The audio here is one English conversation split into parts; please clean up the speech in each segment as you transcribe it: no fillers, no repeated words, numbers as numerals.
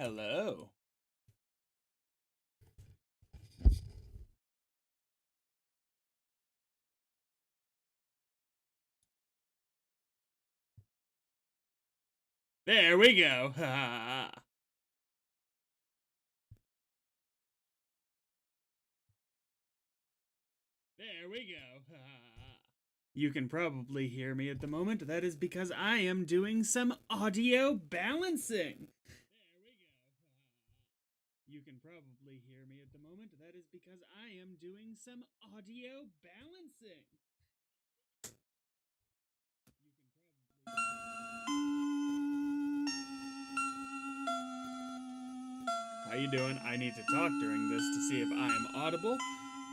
Hello. There we go. There we go. You can probably hear me at the moment. That is because I am doing some audio balancing. You can probably hear me at the moment. That is because I am doing some audio balancing. How you doing? I need to talk during this to see if I am audible.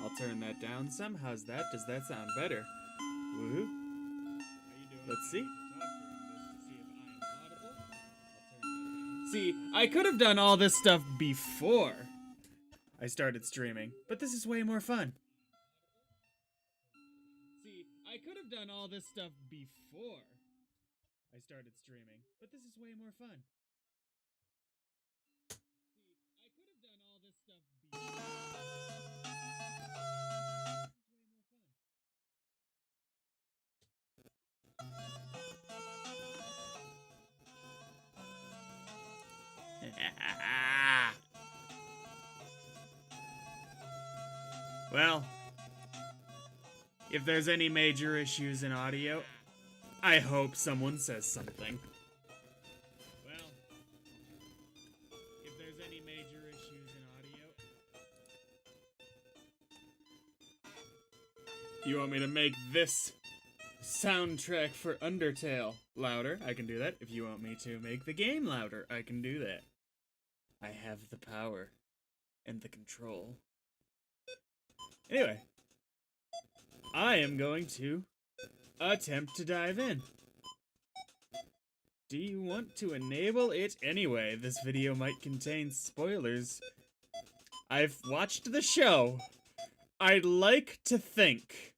I'll turn that down some. How's that? Does that sound better? Woohoo. Let's see. See, I could have done all this stuff before I started streaming, but this is way more fun. See, I could have done all this stuff before I started streaming, but this is way more fun. Well, if there's any major issues in audio, I hope someone says something. Well, if there's any major issues in audio, if you want me to make this soundtrack for Undertale louder, I can do that. If you want me to make the game louder, I can do that. I have the power and the control. Anyway, I am going to attempt to dive in. Do you want to enable it anyway? This video might contain spoilers. I've watched the show. I'd like to think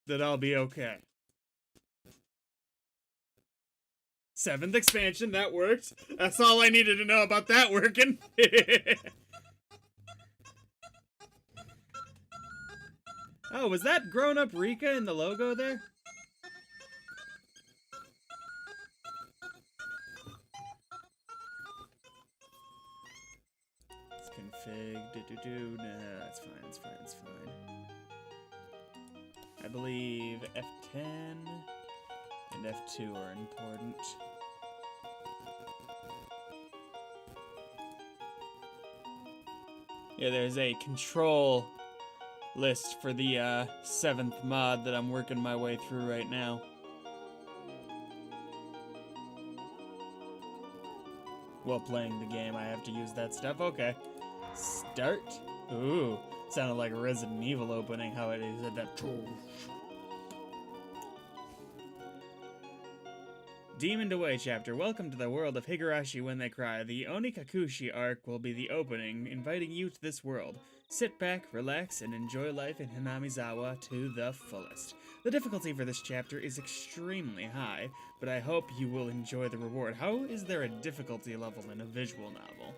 that I'll be okay. 7th expansion, that worked. That's all I needed to know about that working. Oh, was that grown-up Rika in the logo there? It's config, nah, it's fine, it's fine, it's fine. I believe F10 and F2 are important. Yeah, there's a control list for the 7th mod that I'm working my way through right now. While playing the game, I have to use that stuff. Okay. Start. Ooh, sounded like a Resident Evil opening, how it is at that. Demoned Away chapter. Welcome to the world of Higurashi When They Cry. The Onikakushi arc will be the opening, inviting you to this world. Sit back, relax, and enjoy life in Hinamizawa to the fullest. The difficulty for this chapter is extremely high, but I hope you will enjoy the reward. How is there a difficulty level in a visual novel?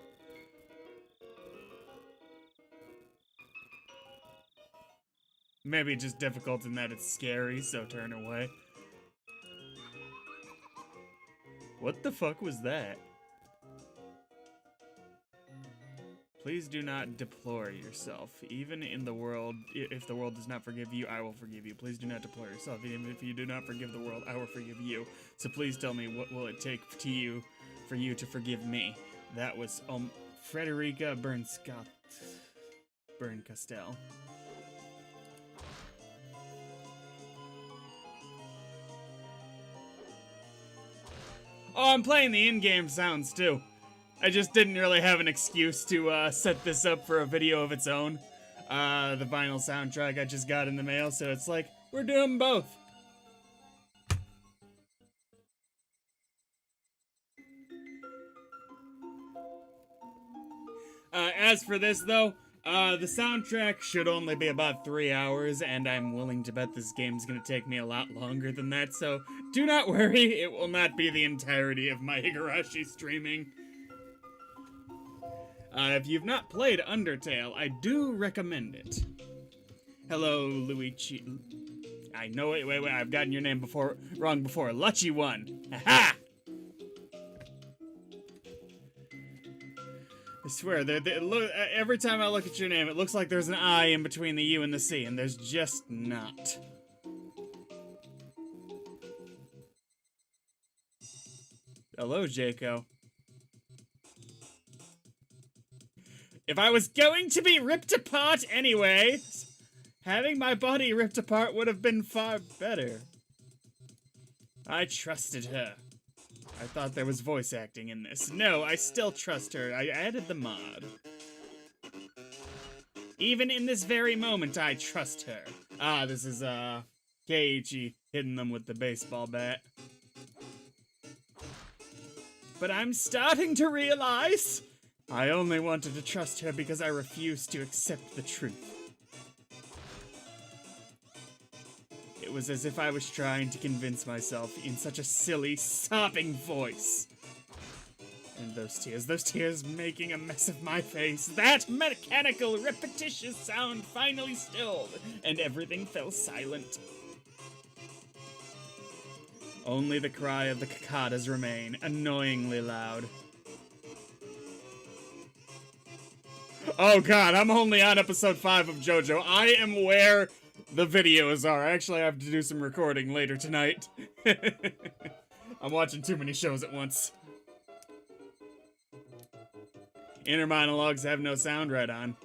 Maybe just difficult in that it's scary, so turn away. What the fuck was that? Please do not deplore yourself. Even in the world, if the world does not forgive you, I will forgive you. Please do not deplore yourself. Even if you do not forgive the world, I will forgive you. So please tell me, what will it take for you to forgive me? That was Frederica Berncastel. Oh, I'm playing the in-game sounds too. I just didn't really have an excuse to set this up for a video of its own. The vinyl soundtrack I just got in the mail, so it's like, we're doing both. As for this though, the soundtrack should only be about 3 hours, and I'm willing to bet this game's gonna take me a lot longer than that, so do not worry, it will not be the entirety of my Higurashi streaming. If you've not played Undertale, I do recommend it. Hello, Luigi. I know it. Wait, I've gotten your name wrong before. Lucky one. Ha! I swear, every time I look at your name, it looks like there's an I in between the U and the C, and there's just not. Hello, Jaco. If I was going to be ripped apart anyway, having my body ripped apart would have been far better. I trusted her. I thought there was voice acting in this. No, I still trust her. I added the mod. Even in this very moment, I trust her. Ah, this is, Keiichi hitting them with the baseball bat. But I'm starting to realize I only wanted to trust her because I refused to accept the truth. It was as if I was trying to convince myself in such a silly, sobbing voice. And those tears making a mess of my face. That mechanical, repetitious sound finally stilled, and everything fell silent. Only the cry of the cicadas remain, annoyingly loud. Oh god, I'm only on episode 5 of JoJo. I am where the videos are. Actually, I have to do some recording later tonight. I'm watching too many shows at once. Inner monologues have no sound right on.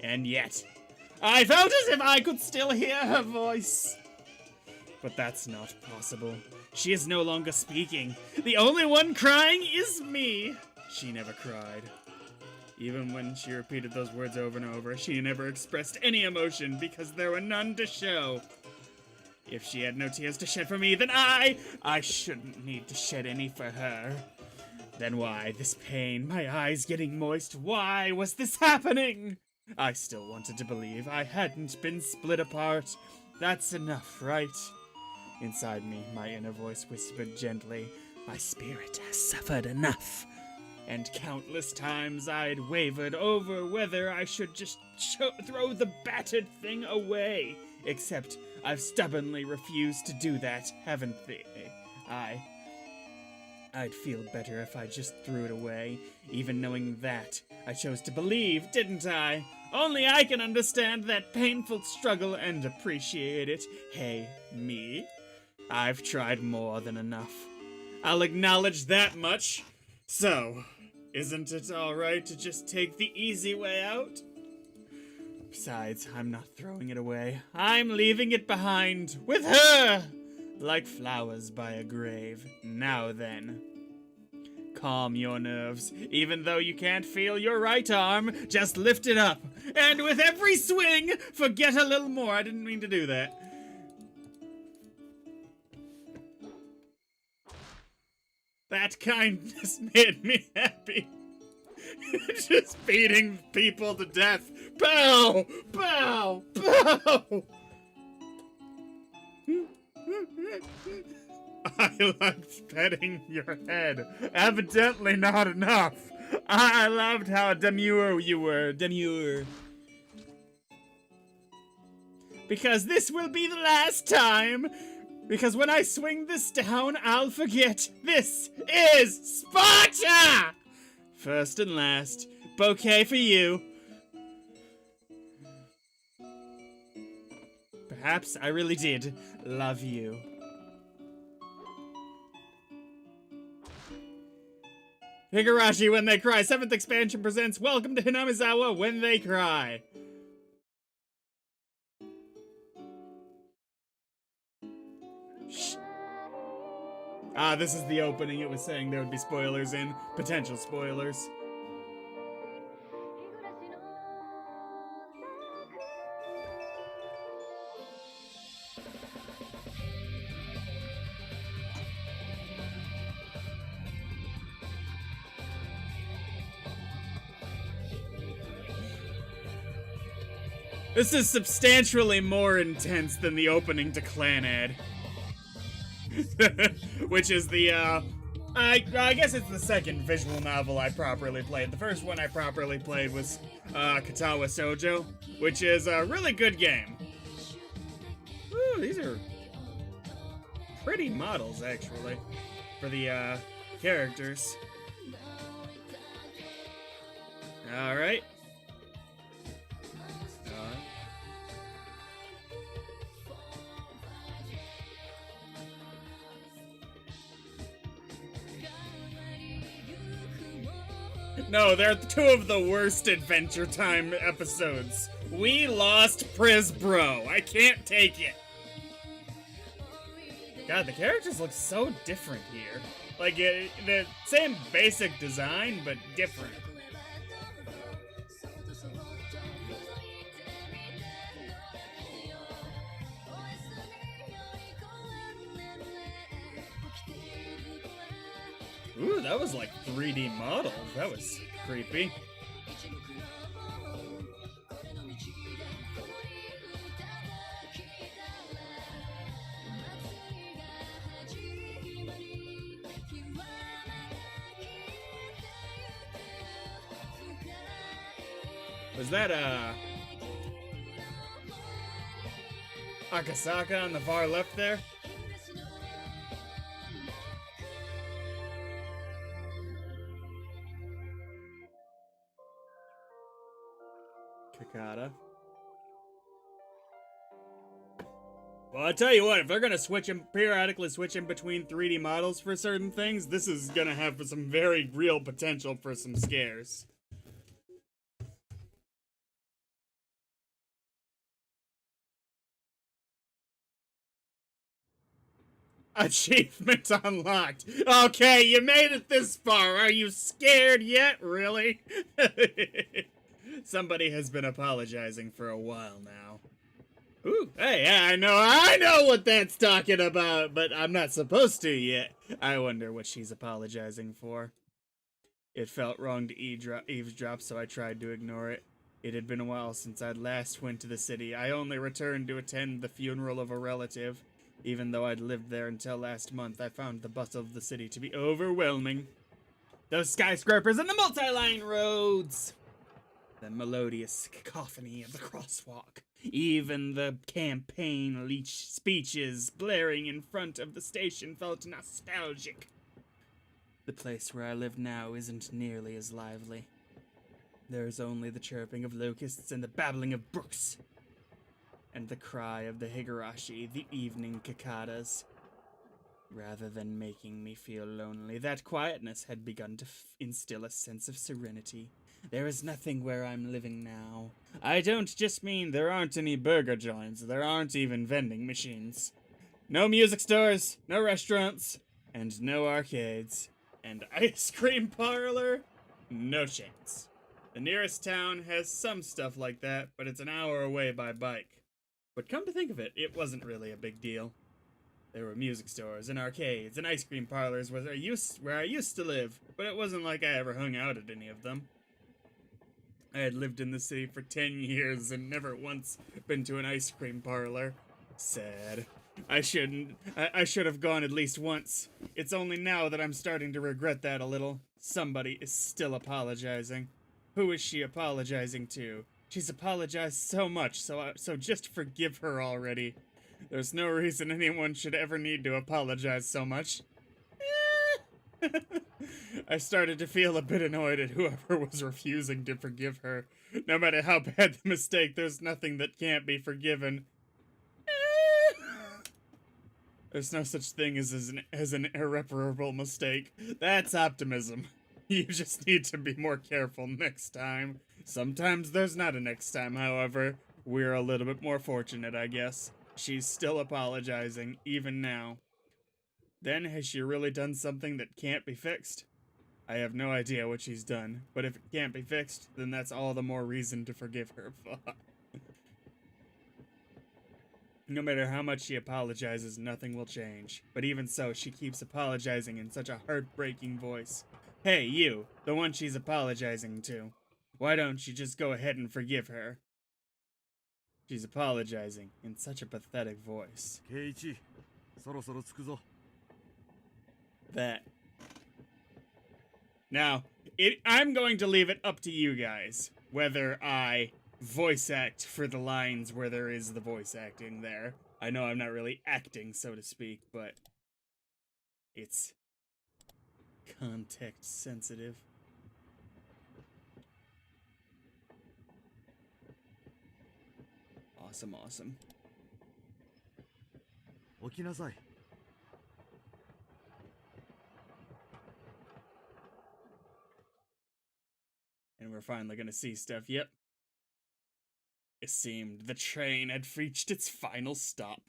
And yet, I felt as if I could still hear her voice. But that's not possible. She is no longer speaking. The only one crying is me. She never cried. Even when she repeated those words over and over, she never expressed any emotion because there were none to show. If she had no tears to shed for me, then I shouldn't need to shed any for her. Then why this pain, my eyes getting moist? Why was this happening? I still wanted to believe I hadn't been split apart. That's enough, right? Inside me, my inner voice whispered gently, my spirit has suffered enough. And countless times I'd wavered over whether I should just throw the battered thing away. Except I've stubbornly refused to do that, haven't I? I'd feel better if I just threw it away. Even knowing that, I chose to believe, didn't I? Only I can understand that painful struggle and appreciate it. Hey, me? I've tried more than enough. I'll acknowledge that much. So, isn't it alright to just take the easy way out? Besides, I'm not throwing it away. I'm leaving it behind with her! Like flowers by a grave. Now then. Calm your nerves. Even though you can't feel your right arm, just lift it up. And with every swing, forget a little more. I didn't mean to do that. That kindness made me happy. Just beating people to death. Pow! Pow! Pow! I liked petting your head. Evidently not enough. I loved how demure you were. Demure. Because this will be the last time. Because when I swing this down, I'll forget. This is Sparta! First and last. Bouquet for you. Perhaps I really did love you. Higurashi When They Cry, 7th expansion presents Welcome to Hinamizawa When They Cry. Shh. Ah, this is the opening. It was saying there would be spoilers in. Potential spoilers. This is substantially more intense than the opening to Clanad. Which is the, I guess it's the second visual novel I properly played. The first one I properly played was Katawa Shoujo, which is a really good game. Ooh, these are pretty models, actually, for the characters. Alright. No, they're two of the worst Adventure Time episodes. We lost Priz Bro. I can't take it. God, the characters look so different here. Like, the same basic design, but different. Ooh, that was like 3D model. That was creepy. Was that, Akasaka on the far left there? Kakata. Well, I tell you what, if they're gonna periodically switch in between 3D models for certain things, this is gonna have some very real potential for some scares. Achievement unlocked. Okay, you made it this far. Are you scared yet? Really? Somebody has been apologizing for a while now. Ooh, hey, yeah, I know what that's talking about, but I'm not supposed to yet. I wonder what she's apologizing for. It felt wrong to eavesdrop, so I tried to ignore it. It had been a while since I'd last went to the city. I only returned to attend the funeral of a relative. Even though I'd lived there until last month, I found the bustle of the city to be overwhelming. Those skyscrapers and the multi-line roads! The melodious cacophony of the crosswalk. Even the campaign speeches blaring in front of the station felt nostalgic. The place where I live now isn't nearly as lively. There's only the chirping of locusts and the babbling of brooks. And the cry of the Higurashi, the evening cicadas. Rather than making me feel lonely, that quietness had begun to instill a sense of serenity. There is nothing where I'm living now. I don't just mean there aren't any burger joints, there aren't even vending machines. No music stores, no restaurants, and no arcades. And ice cream parlor? No chance. The nearest town has some stuff like that, but it's an hour away by bike. But come to think of it, it wasn't really a big deal. There were music stores and arcades and ice cream parlors where I used to live, but it wasn't like I ever hung out at any of them. I had lived in the city for 10 years and never once been to an ice cream parlor. Sad. I should have gone at least once. It's only now that I'm starting to regret that a little. Somebody is still apologizing. Who is she apologizing to? She's apologized so much, so just forgive her already. There's no reason anyone should ever need to apologize so much. I started to feel a bit annoyed at whoever was refusing to forgive her. No matter how bad the mistake, there's nothing that can't be forgiven. There's no such thing as an irreparable mistake. That's optimism. You just need to be more careful next time. Sometimes there's not a next time, however. We're a little bit more fortunate, I guess. She's still apologizing, even now. Then, has she really done something that can't be fixed? I have no idea what she's done, but if it can't be fixed, then that's all the more reason to forgive her. No matter how much she apologizes, nothing will change. But even so, she keeps apologizing in such a heartbreaking voice. Hey, you, the one she's apologizing to. Why don't you just go ahead and forgive her? She's apologizing in such a pathetic voice. That Now, I'm going to leave it up to you guys whether I voice act for the lines where there is the voice acting there. I know I'm not really acting, so to speak, but it's context sensitive. Awesome, awesome. 起きなさい。 And we're finally gonna see stuff. Yep. It seemed the train had reached its final stop.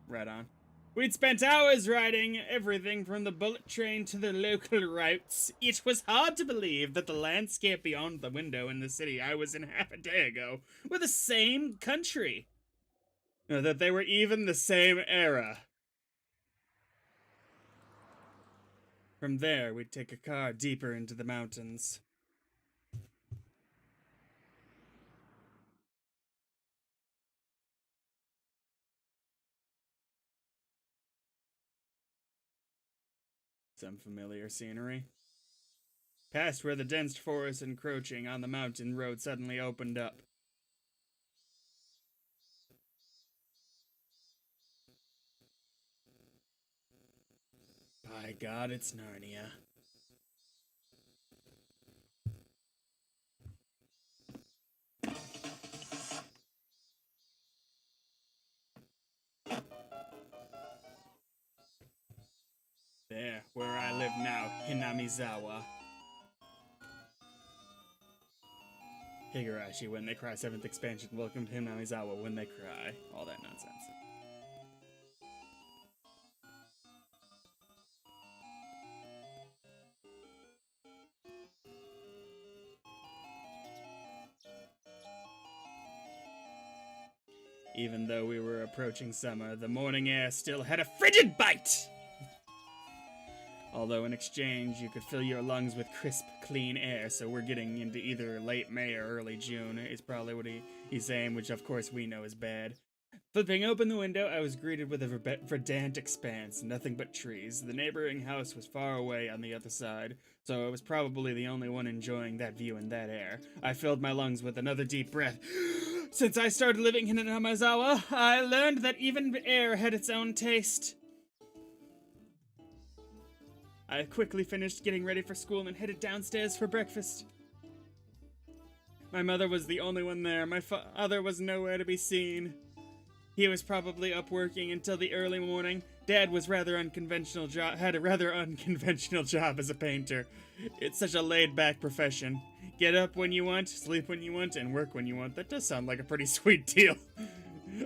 Right on. We'd spent hours riding everything from the bullet train to the local routes. It was hard to believe that the landscape beyond the window in the city I was in half a day ago were the same country. Or that they were even the same era. From there, we'd take a car deeper into the mountains. Some familiar scenery. Past where the dense forest encroaching on the mountain road suddenly opened up. By God, it's Narnia. There, where I live now, Hinamizawa. Higurashi, when they cry, 7th expansion. Welcome to Hinamizawa, when they cry. All that nonsense. Even though we were approaching summer, the morning air still had a frigid bite! Although in exchange, you could fill your lungs with crisp, clean air, so we're getting into either late May or early June, is probably what he's saying, which of course we know is bad. Flipping open the window, I was greeted with a verdant expanse, nothing but trees. The neighboring house was far away on the other side, so I was probably the only one enjoying that view and that air. I filled my lungs with another deep breath. Since I started living in Hinamizawa, I learned that even air had its own taste. I quickly finished getting ready for school and headed downstairs for breakfast. My mother was the only one there. My father was nowhere to be seen. He was probably up working until the early morning. Dad was had a rather unconventional job as a painter. It's such a laid-back profession. Get up when you want, sleep when you want, and work when you want. That does sound like a pretty sweet deal.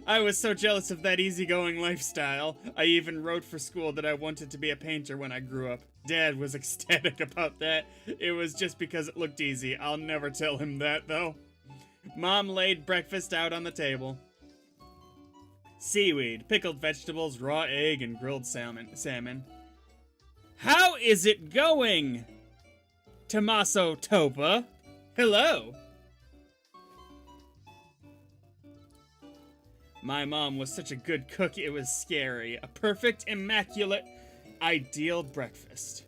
I was so jealous of that easygoing lifestyle. I even wrote for school that I wanted to be a painter when I grew up. Dad was ecstatic about that. It was just because it looked easy. I'll never tell him that, though. Mom laid breakfast out on the table. Seaweed, pickled vegetables, raw egg, and grilled salmon. How is it going? Tommaso Topa? Hello. My mom was such a good cook, it was scary. A perfect, immaculate, ideal breakfast.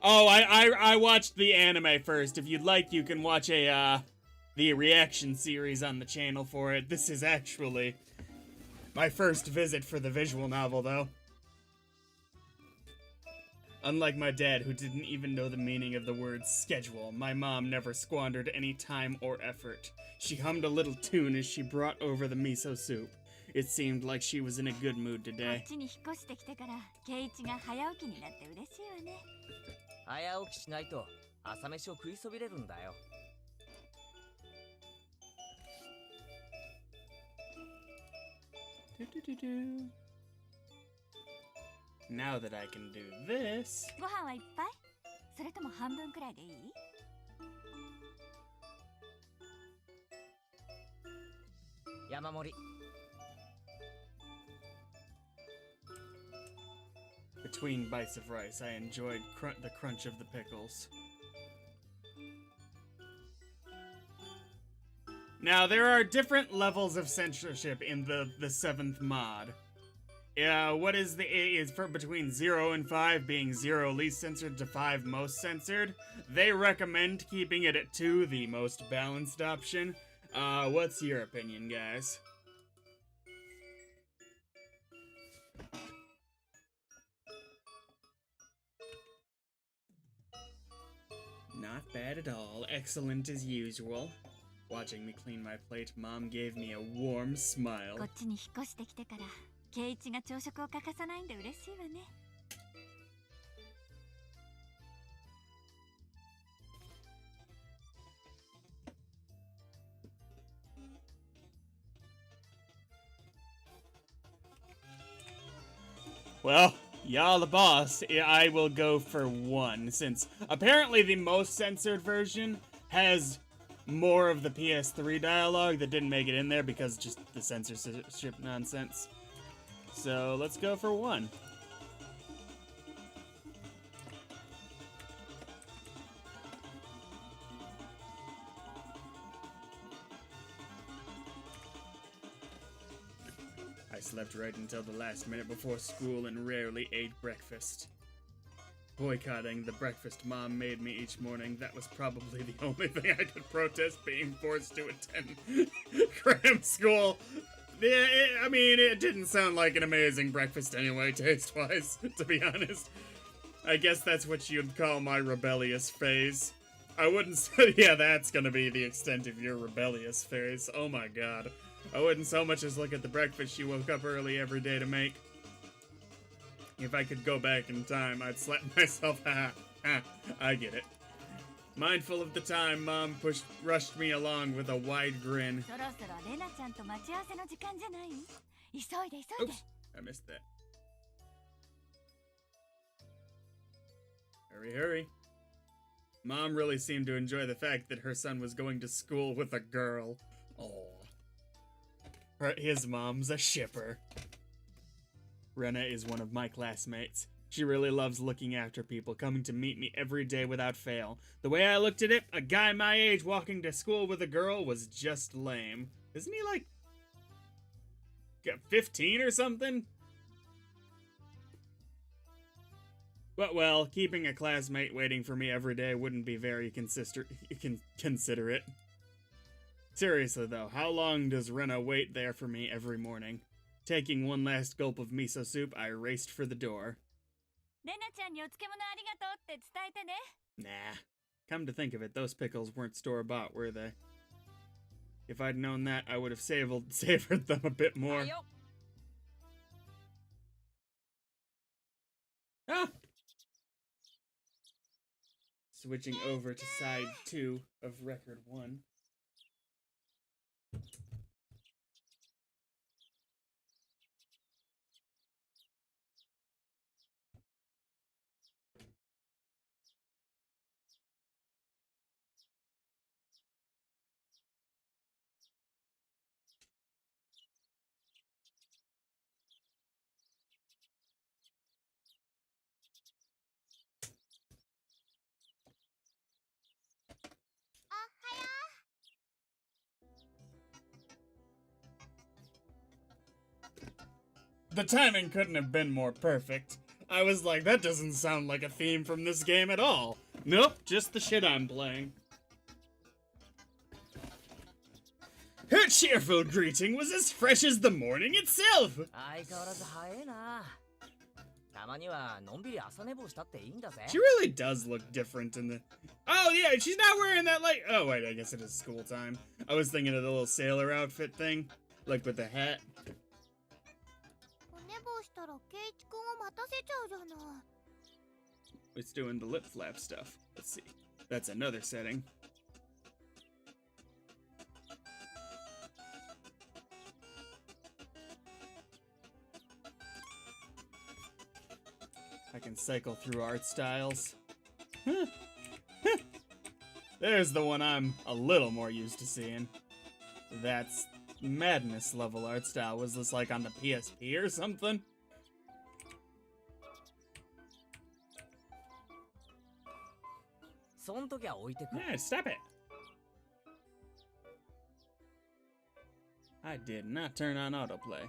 Oh, I watched the anime first. If you'd like, you can watch the reaction series on the channel for it. This is actually my first visit for the visual novel, though. Unlike my dad, who didn't even know the meaning of the word schedule, my mom never squandered any time or effort. She hummed a little tune as she brought over the miso soup. It seemed like she was in a good mood today. 早起きしないと朝飯を食いそびれるんだよ。Now that I can do this. ご飯はいっぱい？それとも半分くらいでいい？ 山盛り。 Between bites of rice, I enjoyed the crunch of the pickles. Now, there are different levels of censorship in the 7th mod. what is for between 0 and 5 being 0 least censored to 5 most censored. They recommend keeping it at 2, the most balanced option. What's your opinion, guys? Not bad at all. Excellent as usual. Watching me clean my plate, Mom gave me a warm smile. こっちに引っ越してきてから圭一が朝食を欠かさないんで嬉しいわね。Well, y'all the boss. I will go for 1, since apparently the most censored version has more of the PS3 dialogue that didn't make it in there because just the censorship nonsense. So let's go for 1. I slept right until the last minute before school and rarely ate breakfast. Boycotting the breakfast Mom made me each morning, that was probably the only thing I could protest being forced to attend cram school. Yeah, I mean, it didn't sound like an amazing breakfast anyway, taste-wise, to be honest. I guess that's what you'd call my rebellious phase. I wouldn't say, yeah, that's gonna be the extent of your rebellious phase. Oh my god. I wouldn't so much as look at the breakfast she woke up early every day to make. If I could go back in time, I'd slap myself. I get it. Mindful of the time, Mom rushed me along with a wide grin. そろそろレナちゃんと待ち合わせの時間じゃない？急いで急いで。 Oops, I missed that. Hurry, hurry. Mom really seemed to enjoy the fact that her son was going to school with a girl. Oh. His mom's a shipper. Rena is one of my classmates. She really loves looking after people, coming to meet me every day without fail. The way I looked at it, a guy my age walking to school with a girl was just lame. Isn't he like 15 or something? But well, keeping a classmate waiting for me every day wouldn't be very considerate. Seriously though, how long does Rena wait there for me every morning? Taking one last gulp of miso soup, I raced for the door. レナちゃんにお漬物ありがとうって伝えてね。 Nah. Come to think of it, those pickles weren't store-bought, were they? If I'd known that, I would have savored them a bit more. Ah! Switching over to side 2 of record 1. The timing couldn't have been more perfect. I was like, that doesn't sound like a theme from this game at all. Nope, just the shit I'm playing. Her cheerful greeting was as fresh as the morning itself! 相変わらず早いな。たまにはのんびり朝寝坊したっていいんだぜ。 She really does look different in the... Oh yeah, she's not wearing that light... Oh wait, I guess it is school time. I was thinking of the little sailor outfit thing. Like with the hat. 寝坊したら圭一君を待たせちゃうじゃない。 It's doing the lip flap stuff. Let's see. That's another setting. I can cycle through art styles. There's the one I'm a little more used to seeing. That's madness level art style. Was this like on the PSP or something? Yeah, stop it. I did not turn on autoplay.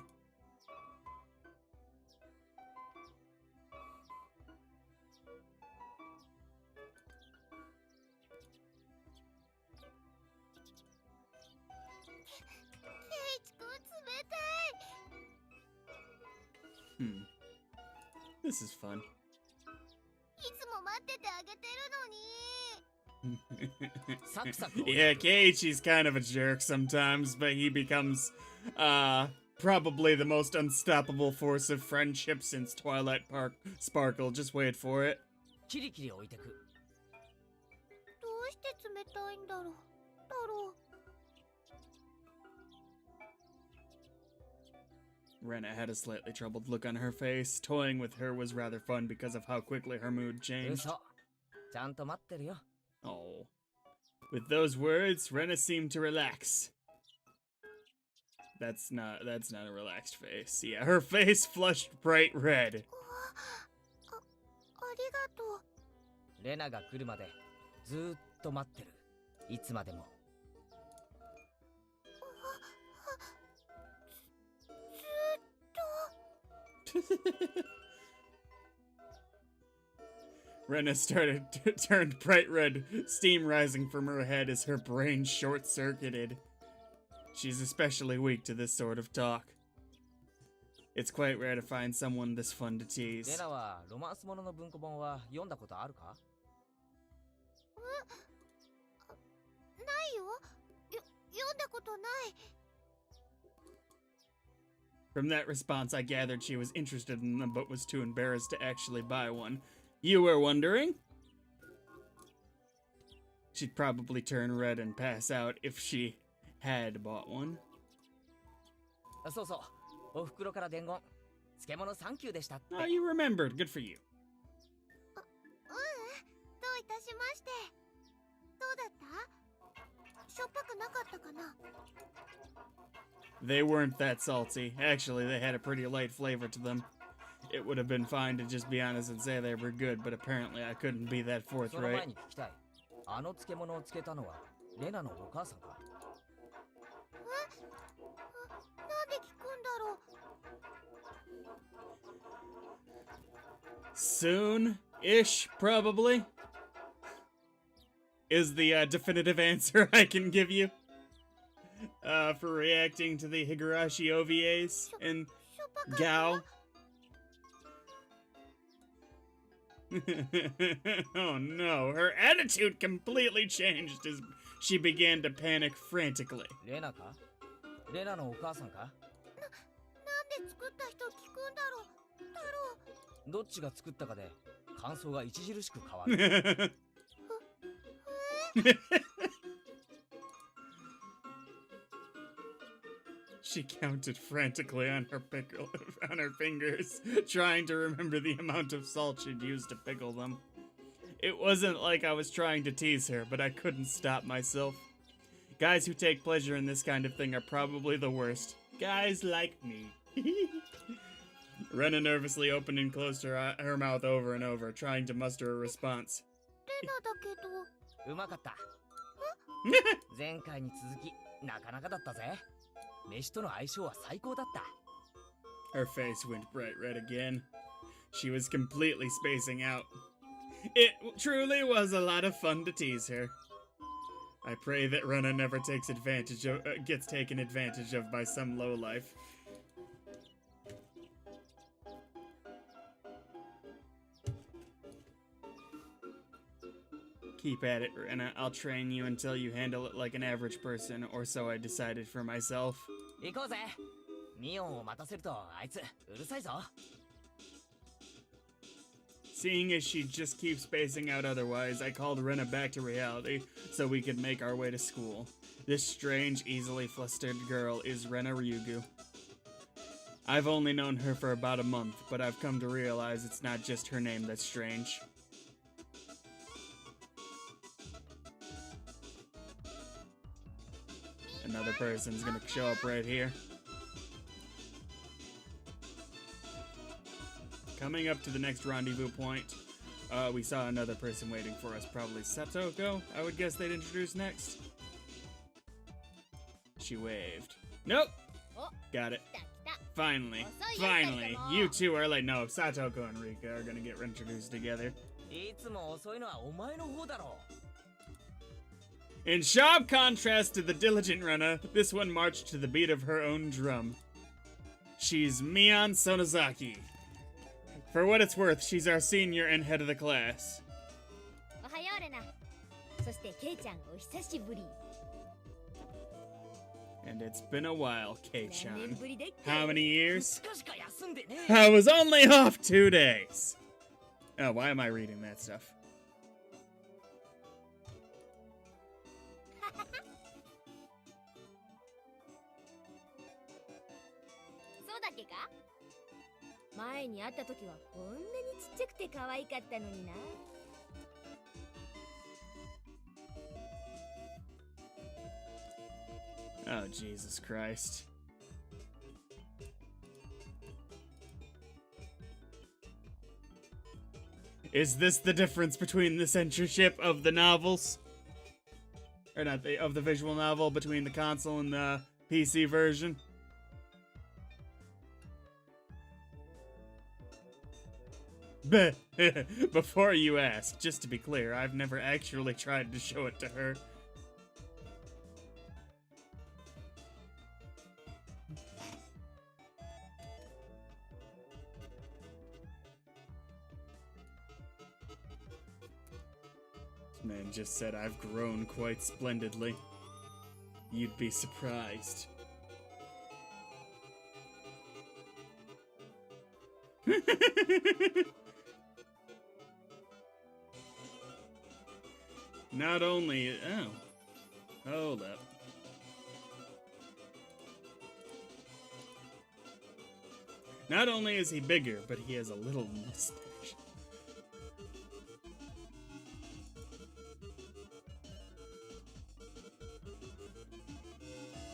This is fun. いつも待っててあげてるのに。サクサク Yeah, Keiichi's kind of a jerk sometimes, but he becomes, probably the most unstoppable force of friendship since Twilight Park Sparkle. Just wait for it. キリキリ置いてく。どうして冷たいんだろう。だろう。 Rena had a slightly troubled look on her face. Toying with her was rather fun because of how quickly her mood changed. 嘘。ちゃんと待ってるよ。 Oh. With those words, Rena seemed to relax. That's not a relaxed face. Yeah, her face flushed bright red. ありがとう。レナが来るまでずーっと待ってる。いつまでも。 Rena turned bright red, steam rising from her head as her brain short-circuited. She's especially weak to this sort of talk. It's quite rare to find someone this fun to レ tease. ナはロマンスものの文庫本は読んだことあるか？ないよ。読んだことない。 From that response, I gathered she was interested in them but was too embarrassed to actually buy one. You were wondering? She'd probably turn red and pass out if she had bought one. そうそう。お袋から伝言。漬物サンキューでしたって。 Oh, you remembered. Good for you. どういたしまして。どうだった？しょっぱくなかったかな？ They weren't that salty. Actually, they had a pretty light flavor to them. It would have been fine to just be honest and say they were good, but apparently I couldn't be that その前 forthright. に聞きたい。あの漬物を漬けたのはレナのお母さんか？ なんで聞くんだろう。 Soon-ish, probably, is the definitive answer I can give you. For reacting to the Higurashi OVAs and しょっぱかったよ。 Gao. Oh no, her attitude completely changed as she began to panic frantically. レナか？レナのお母さんか？ なんで作った人聞くんだろう。だろう。 どっちが作ったかで感想が著しく変わる。 She counted frantically on her fingers, trying to remember the amount of salt she'd used to pickle them. It wasn't like I was trying to tease her, but I couldn't stop myself. Guys who take pleasure in this kind of thing are probably the worst. Guys like me. Rena nervously opened and closed her mouth over and over, trying to muster a response. レナだけど。うまかった。前回に続きなかなかだったぜ。飯との相性は最高だった。 Her face went bright red again. She was completely spacing out. It truly was a lot of fun to tease her. I pray that Rena never gets taken advantage of by some lowlife. Keep at it, Rena. I'll train you until you handle it like an average person, or so I decided for myself. 行こうぜ。ミオンを待たせるとあいつうるさいぞ。 Seeing as she just keeps spacing out otherwise, I called Rena back to reality so we could make our way to school. This strange, easily flustered girl is Rena Ryugu. I've only known her for about a month, but I've come to realize it's not just her name that's strange. Another person's gonna show up right here. Coming up to the next rendezvous point, we saw another person waiting for us, probably Satoko, I would guess they'd introduce next. She waved. Nope! Got it. Finally. Finally. You two are like, no, Satoko and Rika are gonna get introduced together. いつも遅いのはお前の方だろう。 In sharp contrast to the diligent Rena, this one marched to the beat of her own drum. She's Mion Sonozaki. For what it's worth, she's our senior and head of the class. おはようレナ。そしてケイちゃんお久しぶり。 And it's been a while, 何年 Kei-chan. ぶりでっけ How many years? 2日しか休んでね I was only off 2 days. Oh, why am I reading that stuff? そうだっけか。前に会った時はこんなにちっちゃくて可愛かったのにな。 Oh, Jesus Christ. Is this the difference between the censorship of the novels? Or not, of the visual novel between the console and the PC version? Before you ask, just to be clear, I've never actually tried to show it to her. This man just said I've grown quite splendidly. You'd be surprised. Not only... Oh. Hold up. Not only is he bigger, but he has a little mustache.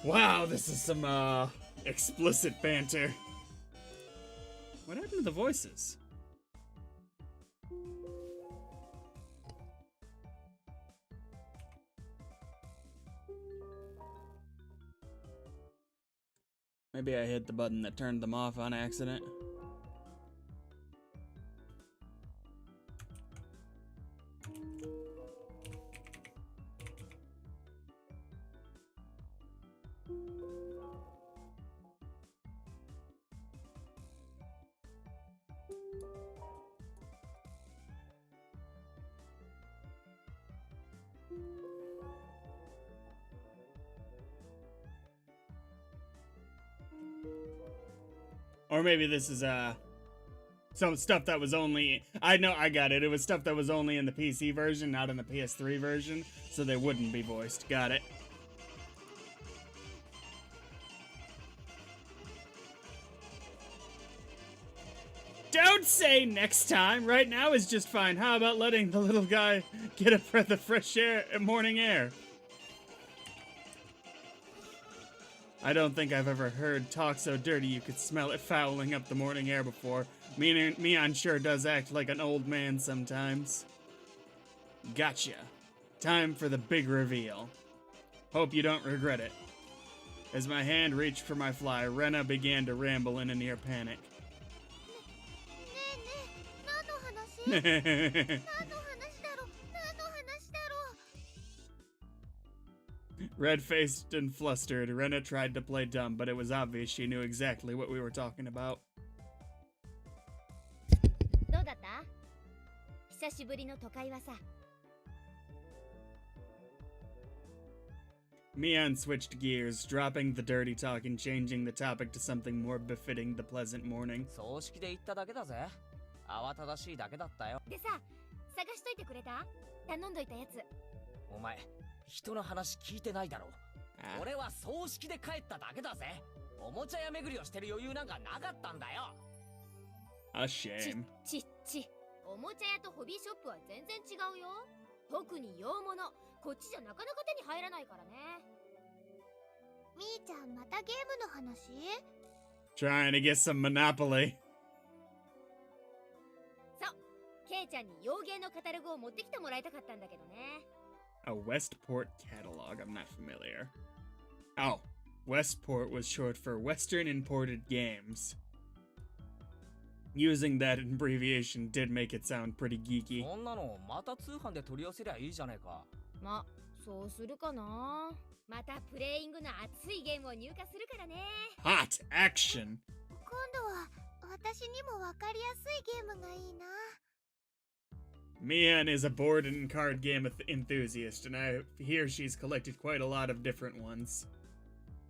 Wow, this is some, explicit banter. What happened to the voices? Maybe I hit the button that turned them off on accident. Or maybe this is, some stuff that was only... I know, I got it. It was stuff that was only in the PC version, not in the PS3 version, so they wouldn't be voiced. Got it. Don't say next time! Right now is just fine. How about letting the little guy get a breath of fresh air, morning air? I don't think I've ever heard talk so dirty you could smell it fouling up the morning air before. Mion sure does act like an old man sometimes. Gotcha. Time for the big reveal. Hope you don't regret it. As my hand reached for my fly, Rena began to ramble in a near panic. ねえねえ、何の話？何の話だろう？何の話だろう？ Red-faced and flustered, Rena tried to play dumb, but it was obvious she knew exactly what we were talking about. どうだった？久しぶりの都会はさ。 Mion switched gears, dropping the dirty talk and changing the topic to something more befitting the pleasant morning. 葬式で行っただけだぜ。慌ただしいだけだったよ。でさ、探しといてくれた？頼んどいたやつ。お前、人の話聞いてないだろ。俺は葬式で帰っただけだぜ。おもちゃ屋巡りをしてる余裕なんかなかったんだよ。A shame. おもちゃ屋とホビーショップは全然違うよ。特に洋物、こっちじゃなかなか手に入らないからね。みーちゃん、またゲームの話？ Trying to get some Monopoly. そう、ケイちゃんに洋芸のカタログを持ってきてもらいたかったんだけどね。A Westport catalog. I'm not familiar. Oh, Westport was short for Western Imported Games. Using that abbreviation did make it sound pretty geeky. そんなのまた通販で取り寄せりゃいいじゃねえか。ま、そうするかな。またプレイングの熱いゲームを入荷するからね。Hot action. 今度は私にもわかりやすいゲームがいいな。 Mian is a board and card game enthusiast, and I hear she's collected quite a lot of different ones.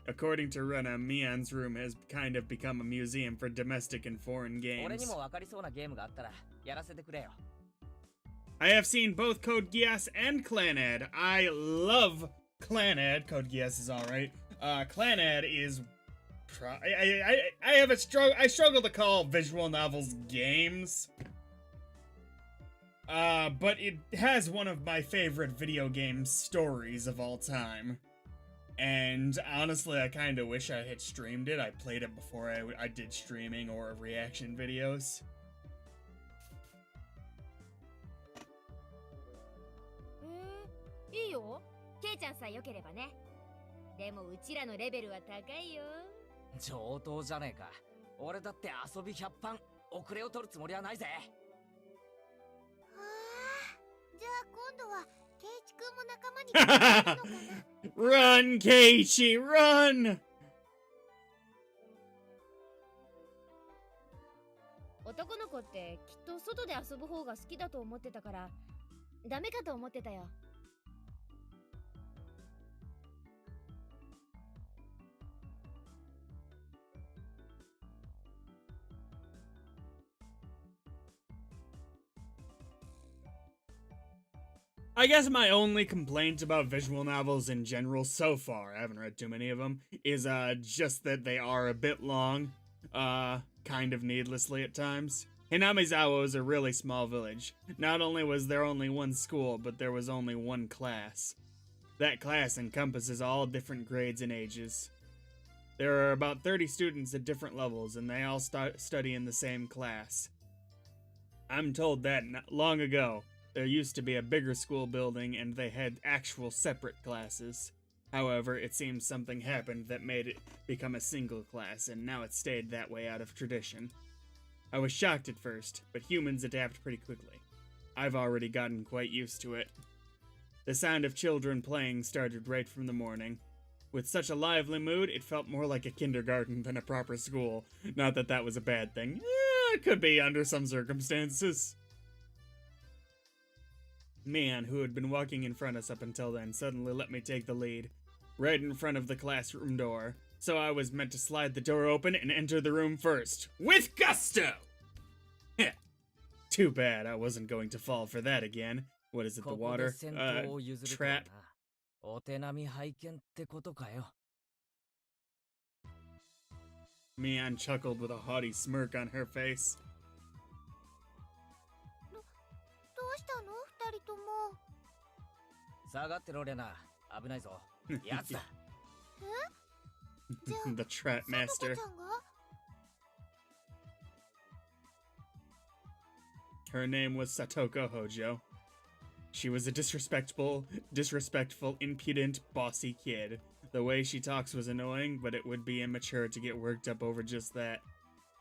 According to Rena, Mian's room has kind of become a museum for domestic and foreign 俺に games. もわかりそうなゲームがあったらやらせてくれよ。 I have seen both Code Geass and Clanad. I love Clanad. Code Geass is alright. Clanad is... I struggle to call visual novels games. But it has one of my favorite video game stories of all time. And honestly, I kind of wish I had streamed it. I played it before I did streaming or reaction videos. いいよ。ケイちゃんさえ良ければね。でもうちらのレベルは高いよ。上等じゃねえか。俺だって遊び100番遅れを取るつもりはないぜ。じゃあ今度はケイチくんも仲間に加わるのかな。Run, Keiichi, run! 男の子ってきっと外で遊ぶ方が好きだと思ってたからダメかと思ってたよ。I guess my only complaint about visual novels in general so far, I haven't read too many of them, is just that they are a bit long, kind of needlessly at times. Hinamizawa was a really small village. Not only was there only one school, but there was only one class. That class encompasses all different grades and ages. There are about 30 students at different levels, and they all study in the same class. I'm told that long ago, there used to be a bigger school building and they had actual separate classes. However, it seems something happened that made it become a single class, and now it stayed that way out of tradition. I was shocked at first, but humans adapt pretty quickly. I've already gotten quite used to it. The sound of children playing started right from the morning. With such a lively mood, it felt more like a kindergarten than a proper school. Not that that was a bad thing. It could be under some circumstances. Man, who had been walking in front of us up until then, suddenly let me take the lead. Right in front of the classroom door. So I was meant to slide the door open and enter the room first. With gusto! Heh. Too bad I wasn't going to fall for that again. What is it, the water? Trap. お手並み拝見ってことかよ。 Mian chuckled with a haughty smirk on her face. どうしたの二人とも。下がってろレナ。危ないぞ。やつだ。じゃあ The trap さと master. こちゃんが Her name was Satoko Hojo. She was a disrespectful, impudent, bossy kid. The way she talks was annoying, but it would be immature to get worked up over just that.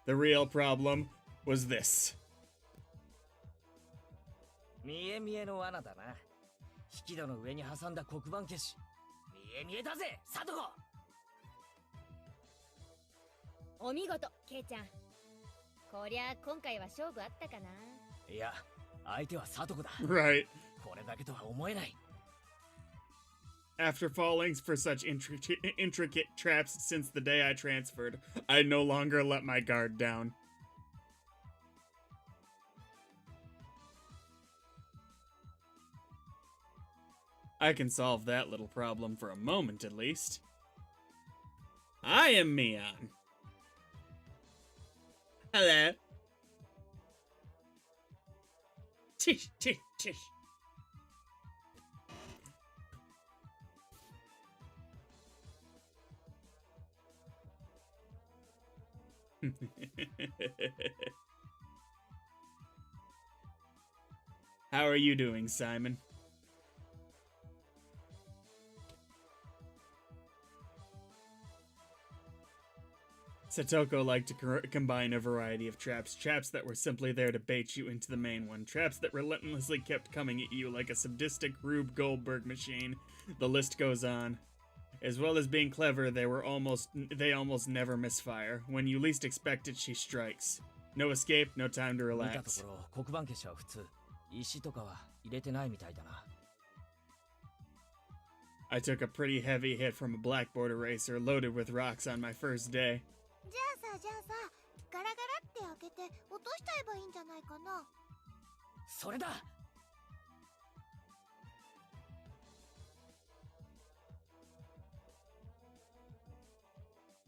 The real problem was this. 見え見えの罠だな。引き戸の上に挟んだ黒板消し。見え見えだぜ、サトコ。お見事ケイちゃん。こりゃ今回は勝負あったかな。いや、相手はサトコだ。 Right. これだけとは思えない。 After falling for such intricate traps since the day I transferred, I no longer let my guard down. I can solve that little problem for a moment at least. I am Mian. Hello. Tish, tish, tish. How are you doing, Simon? Satoko liked to combine a variety of traps. Traps that were simply there to bait you into the main one. Traps that relentlessly kept coming at you like a sadistic Rube Goldberg machine. The list goes on. As well as being clever, they almost never misfire. When you least expect it, she strikes. No escape, no time to 見たと relax. ころ黒板消しは普通。石とかは入れてないみたいだな。 I took a pretty heavy hit from a blackboard eraser loaded with rocks on my first day. じゃあさガラガラって開けて落としちゃえばいいんじゃないかな。それだ。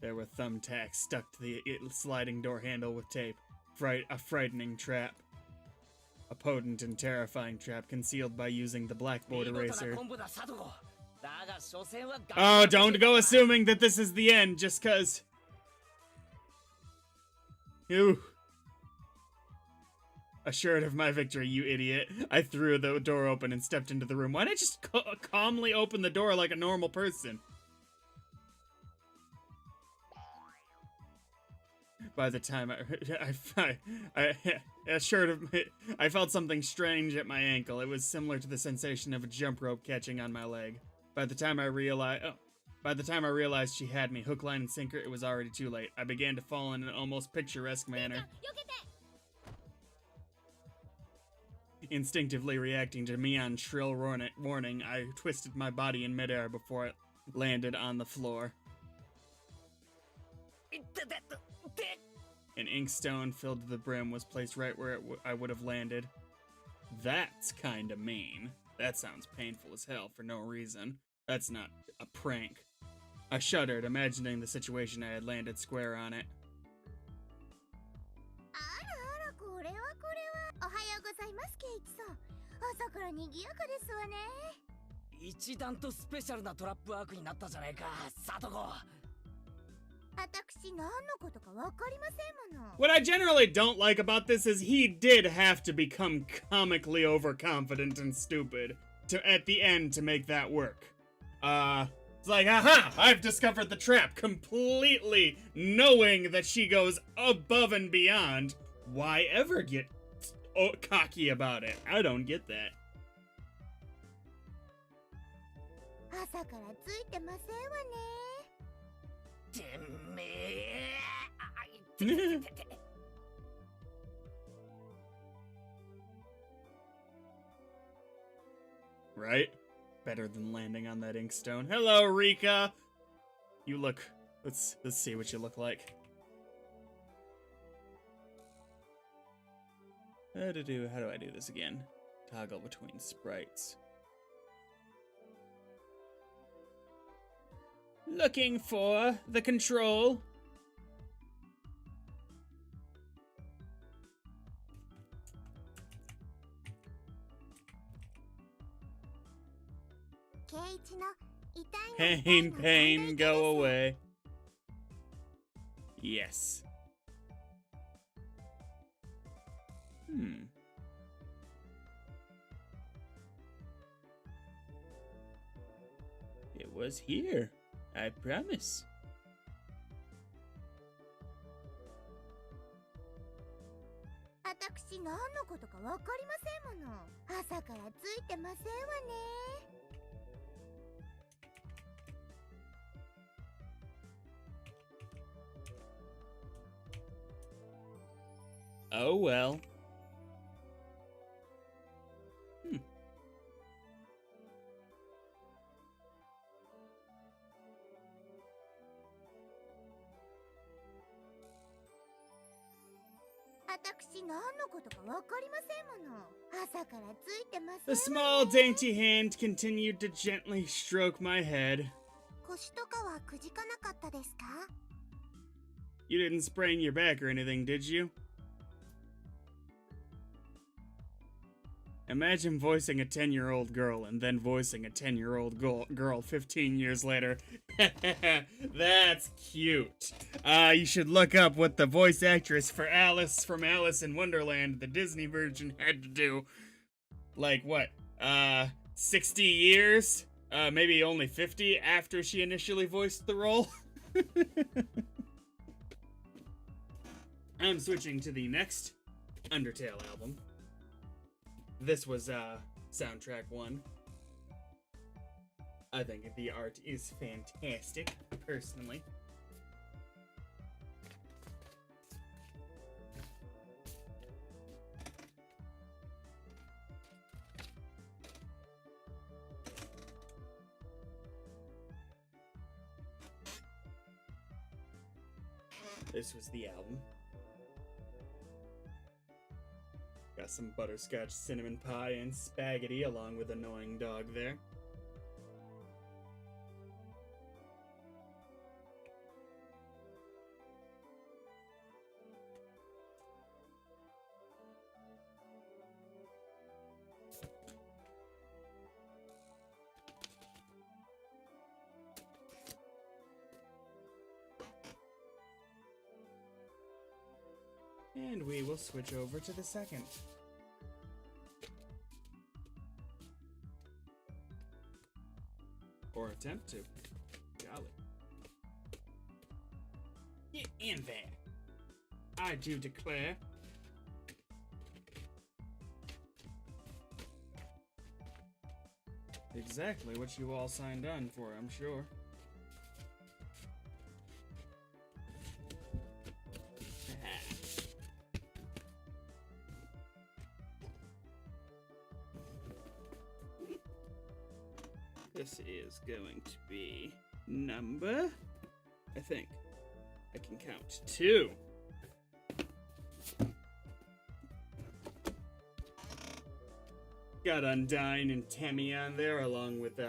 There were thumbtacks stuck to the sliding door handle with tape. A frightening trap. A potent and terrifying trap concealed by using the blackboard 見事な eraser. コンボだサトゴ。だが所詮は Oh, don't go assuming that this is the end just cause. Ew. Assured of my victory, you idiot. I threw the door open and stepped into the room. Why didn't I just calmly open the door like a normal person? By the time I felt something strange at my ankle. It was similar to the sensation of a jump rope catching on my leg. By the time I realized she had me hook, line, and sinker, it was already too late. I began to fall in an almost picturesque manner. 避けて。 Instinctively reacting to Mion's shrill warning, I twisted my body in midair before it landed on the floor. いっててって。 An inkstone filled to the brim was placed right where I would have landed. That's kinda mean. That sounds painful as hell for no reason. That's not a prank. I shuddered, imagining the situation I had landed square on it. あらこれはおはようございますケイチさん。朝から賑やかですわね。一段とスペシャルなトラップワークになったじゃないかサトゴ。 私何のことかわかりませんもの。 What I generally don't like about this is he did have to become comically overconfident and stupid at the end to make that work. It's like, aha! I've discovered the trap, completely knowing that she goes above and beyond. Why ever get cocky about it? I don't get that. 朝からついてませんわね。 てめえ。あいてててて。 Right? Better than landing on that inkstone. Hello, Rika! You look... Let's see what you look like. How do I do this again? Toggle between sprites. Looking for the control. Pain, go away. Yes. It was here. I promise. 私何のことかわかりませんもの。朝からついてませんわね。 Oh well. The small, dainty hand continued to gently stroke my head. 腰とかはくじかなかったですか? You didn't sprain your back or anything, did you? Imagine voicing a 10-year-old girl and then voicing a 10-year-old girl 15 years later. That's cute. You should look up what the voice actress for Alice from Alice in Wonderland, the Disney version, had to do. Like, what? 60 years? Maybe only 50 after she initially voiced the role? I'm switching to the next Undertale album. This was soundtrack 1. I think the art is fantastic, personally. This was the album. Got some butterscotch cinnamon pie and spaghetti along with annoying dog there. And we will switch over to the second. Or attempt to. Golly. Get in there. I do declare. Exactly what you all signed on for, I'm sure. This is going to be number, I think I can count 2. Got Undyne and Temmie on there, along with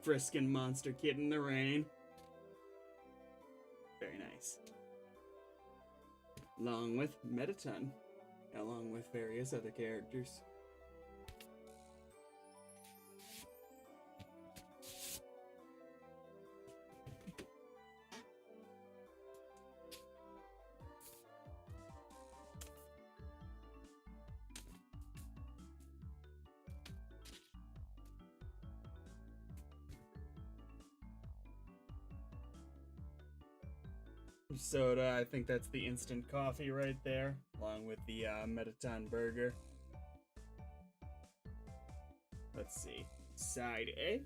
Frisk and Monster Kid in the Rain. Very nice. Along with Mettaton, along with various other characters. Soda, I think that's the instant coffee right there, along with the Mettaton burger. Let's see. Side A.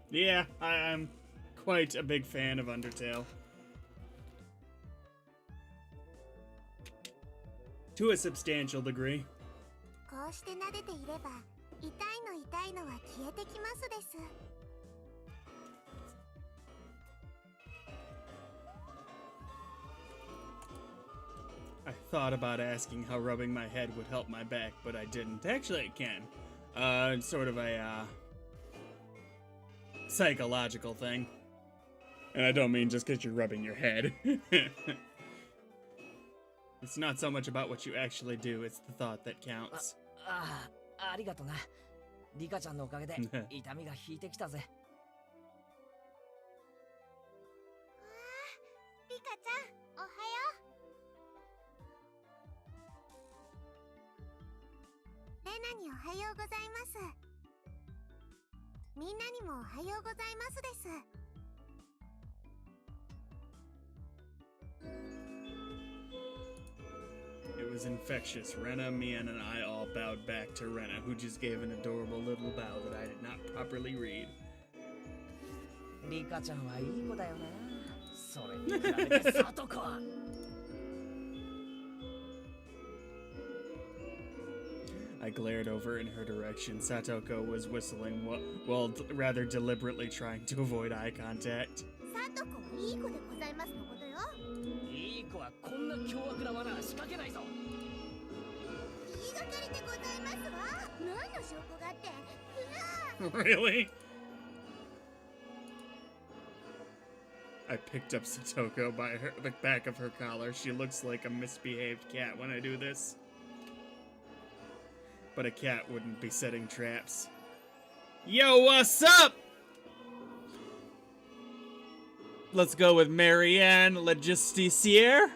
Yeah, I'm quite a big fan of Undertale. To a substantial degree. こうして撫でていれば痛いのは消えてきますです。 I thought about asking how rubbing my head would help my back, but I didn't. Actually, it can. It's sort of a psychological thing. And I don't mean just because you're rubbing your head. It's not so much about what you actually do, it's the thought that counts. ありがとな。リカちゃんのおかげで痛みが引いてきたぜ。リカちゃん、おはよう。レナにおはようございます。みんなにもおはようございますです。 It was infectious. Rena, Mian, and I all bowed back to Rena, who just gave an adorable little bow that I did not properly read. リカちゃんはいい子だよな。それに比べてサトコは。I glared over in her direction. Satoko was whistling while rather deliberately trying to avoid eye contact. サトコはいい子でございますのことよ。いい子はこんな凶悪な罠は仕掛けないぞ。言いがかりでございますわ。何の証拠があって。Really? I picked up Satoko by the back of her collar. She looks like a misbehaved cat when I do this. But a cat wouldn't be setting traps. Yo, what's up? Let's go with Marianne Le Justicière.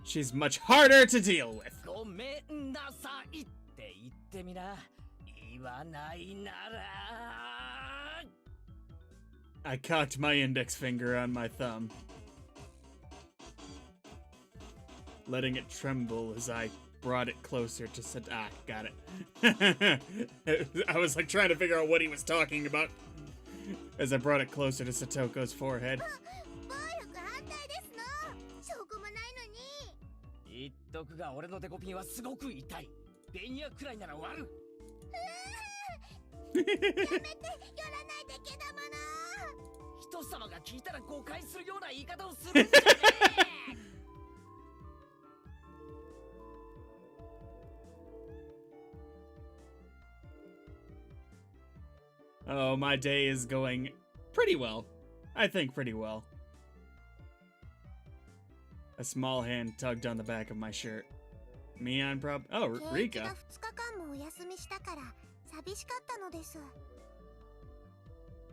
She's much harder to deal with. ごめんなさいって言ってみな。言わないなら。 I cocked my index finger on my thumb, letting it tremble as I brought it closer to got it. I was like trying to figure out what he was talking about as I brought it closer to Satoko's forehead. 暴力反対ですの。証拠もないのに。言っとくが俺のデコピンはすごく痛い。ベニヤくらいなら割る。やめて、やらないでけだもの。人様が聞いたら誤解するような言い方をするんじゃねえ。 Oh, my day is going pretty well. I think pretty well. A small hand tugged on the back of my shirt. Mion Oh, Rika. 2日間もお休みしたから寂しかったのです。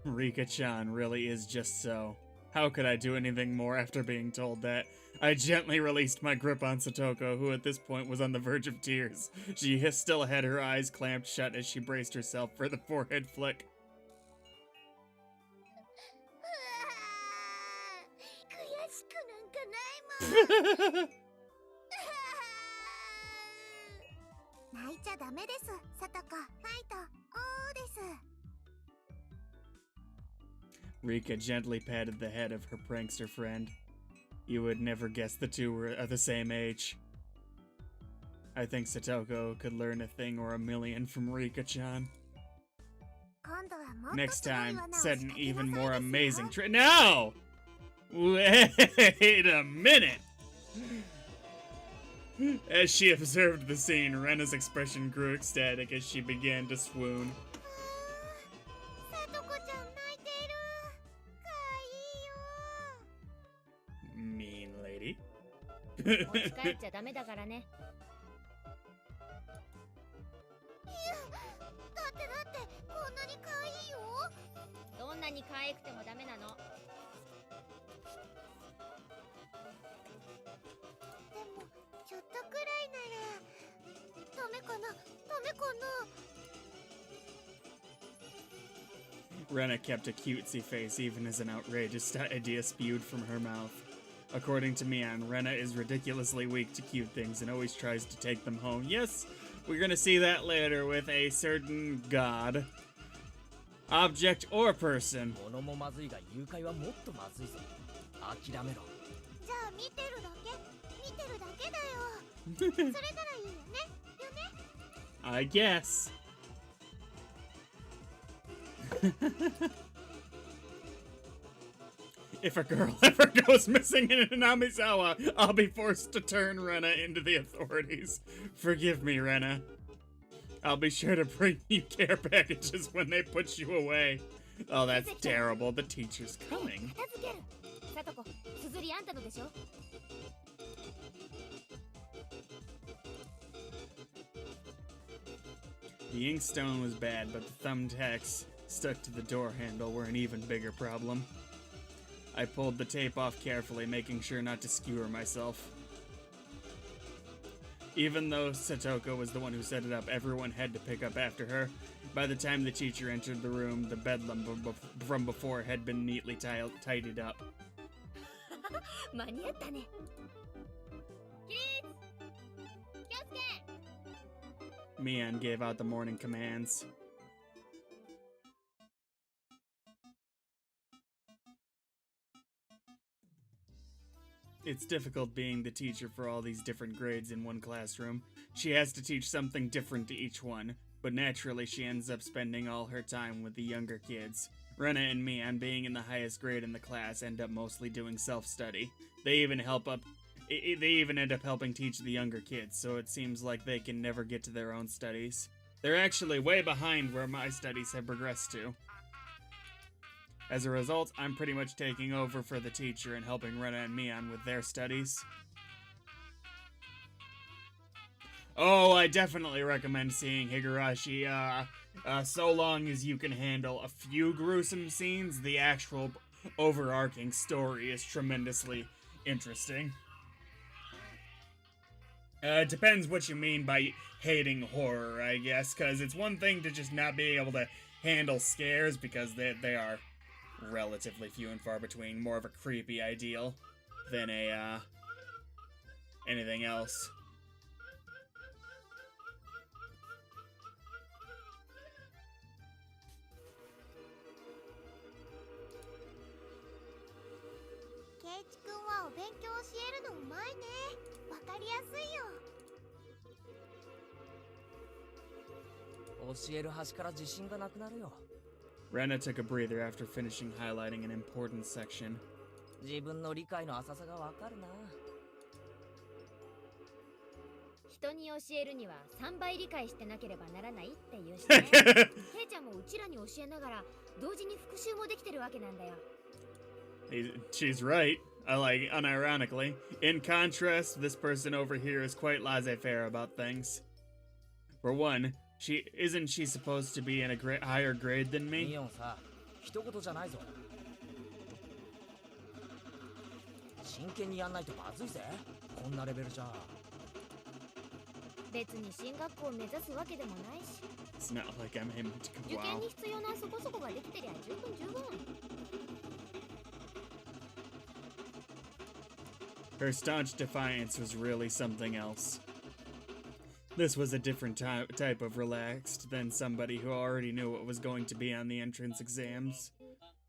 Rika-chan really is just so. How could I do anything more after being told that? I gently released my grip on Satoko, who at this point was on the verge of tears. She still had her eyes clamped shut as she braced herself for the forehead flick. 悔しくなんかないもん。泣いちゃダメです、さとこ。ファイト、おーです。 Rika gently patted the head of her prankster friend. You would never guess the two were the same age. I think Satoko could learn a thing or a million from Rika-chan. 今度はもっと Next すごい time, 罠を set 仕 an 掛け even なさい more ですよ。 amazing trick. No! Wait a minute! As she observed the scene, Rena's expression grew ecstatic as she began to swoon. さとこちゃん泣いている。かわいいよ。 Mean lady. 持ち帰っちゃダメだからね。いや、だってこんなに可愛いよ。どんなに可愛くてもダメなの。でもちょっとくらいならダメかな。ダメかな。 Rena kept a cutesy face even as an outrageous idea spewed from her mouth. According to Mion, Rena is ridiculously weak to cute things and always tries to take them home. Yes, we're gonna see that later with a certain god, object, or person. 物もまずいが誘拐はもっとまずいぞ。諦めろ。じゃあ見てるだけ。見てるだけだよ。それならいいよね。よね。 I guess. If a girl ever goes missing in Hinamizawa, I'll be forced to turn Rena into the authorities. Forgive me, Rena. I'll be sure to bring you care packages when they put you away. Oh, that's terrible. The teacher's coming. 片付ける。さとこ、すずりあんたのでしょ。 The inkstone was bad, but the thumbtacks stuck to the door handle were an even bigger problem. I pulled the tape off carefully, making sure not to skewer myself. Even though Satoko was the one who set it up, everyone had to pick up after her. By the time the teacher entered the room, the bedlam from before had been neatly tidied up. 間に合ったね。起立。気をつけ。 Mion gave out the morning commands. It's difficult being the teacher for all these different grades in one classroom. She has to teach something different to each one, but naturally she ends up spending all her time with the younger kids. Rena and Mion, being in the highest grade in the class, end up mostly doing self-study. They even end up helping teach the younger kids, so it seems like they can never get to their own studies. They're actually way behind where my studies have progressed to. As a result, I'm pretty much taking over for the teacher and helping Rena and Mion with their studies. Oh, I definitely recommend seeing Higurashi, so long as you can handle a few gruesome scenes. The actual overarching story is tremendously interesting. It depends what you mean by hating horror, I guess, because it's one thing to just not be able to handle scares, because they are relatively few and far between, more of a creepy ideal than a, anything else. Keiichi-kun はお勉強を教えるのうまいね。わかりやすいよ。教える端から自信がなくなるよ。 Rena took a breather after finishing highlighting an important section. 自分の理解の浅さがわかるな。人に教えるには3倍理解してなければならないって言うしね。ケイちゃんもうちらに教えながら同時に復習もできてるわけなんだよ。She's right. Unironically. In contrast, this person over here is quite laissez-faire about things. For one, isn't she supposed to be in a higher grade than ミ me? オンさ、一言じゃないぞ。真剣にやんないとまずいぜ。こんなレベルじゃ。別に進学校を目指すわけでもないし。It's not like I'm aiming to 受 go 験 wow. に必要なそこそこができてりゃ十分十分。Her staunch defiance was really something else. This was a different type of relaxed than somebody who already knew what was going to be on the entrance exams.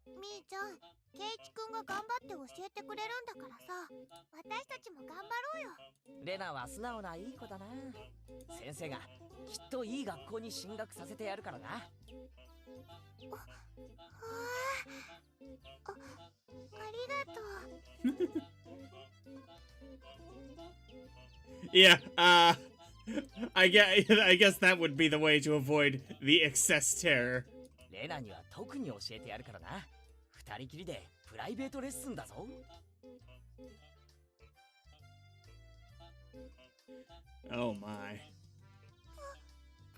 みーちゃん、ケイチくんが頑張って教えてくれるんだからさ、私たちも頑張ろうよ。レナは素直ないい子だな。先生がきっといい学校に進学させてやるからな。ありがとう。Yeah, I guess that would be the way to avoid the excess terror. レナには特に教えてやるからな。二人きりでプライベートレッスンだぞ。Oh my. プ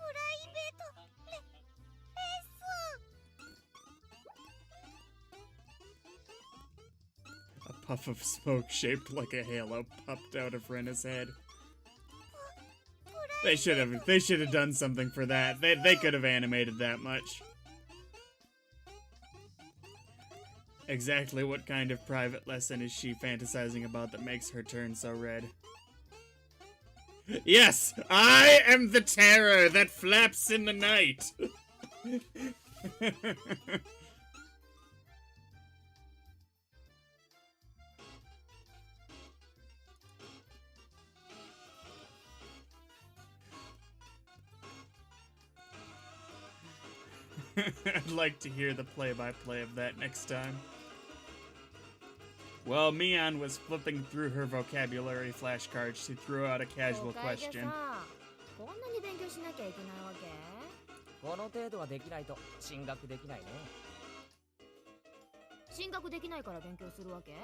ライベートレッスン。 A puff of smoke shaped like a halo popped out of Rena's head. They should have done something for that. They could have animated that much. Exactly what kind of private lesson is she fantasizing about that makes her turn so red? Yes, I am the terror that flaps in the night. I'd like to hear the play-by-play of that next time. While Mion was flipping through her vocabulary flashcards, she threw out a casual question. こんなに勉強しなきゃいけないわけ？この程度はできないと進学できないね。進学できないから勉強するわけ？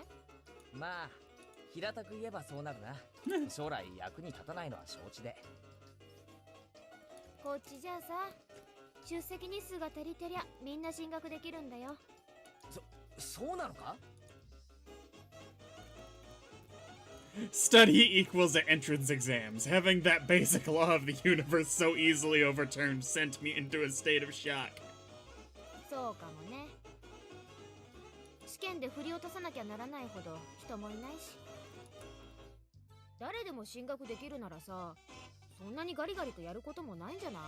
まあ、平たく言えばそうなるな。将来役に立たないのは承知で。こっちじゃあさ、出席日数が足りてりゃみんな進学できるんだよ。そうなのか？ Study equals entrance exams. Having that basic law of the universe so easily overturned sent me into a state of shock. そうかもね。試験で振り落とさなきゃならないほど人もいないし。誰でも進学できるならさ、そんなにガリガリとやることもないんじゃない？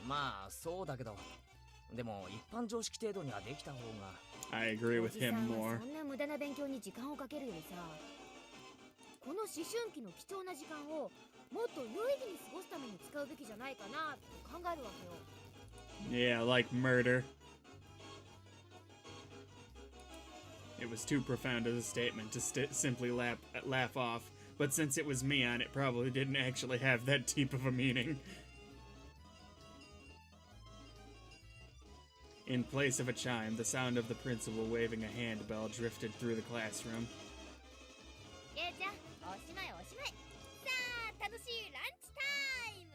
まあそうだけど、でも一般常識程度にはできた方が。 I agree with him お more. じさんはそんな無駄な勉強に時間をかけるよりさ、この思春期の貴重な時間をもっと有意義に過ごすために使うべきじゃないかなって考えるわけよ。 Yeah, like murder. It was too profound as a statement to simply laugh off, but since it was Mion, it probably didn't actually have that deep of a meaning. In place of a chime, the sound of the principal waving a handbell drifted through the classroom. ケイちゃん、おしまいおしまい。さあ、楽しいランチタイム。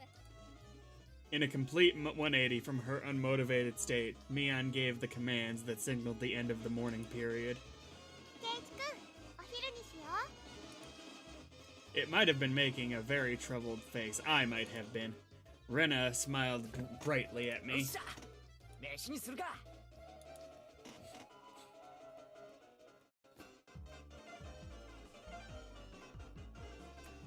In a complete 180 from her unmotivated state, Mion gave the commands that signaled the end of the morning period. ケイチくん、お昼にしよ It might have been making a very troubled face. I might have been. Rena smiled brightly at よっ me. しゃ飯にするか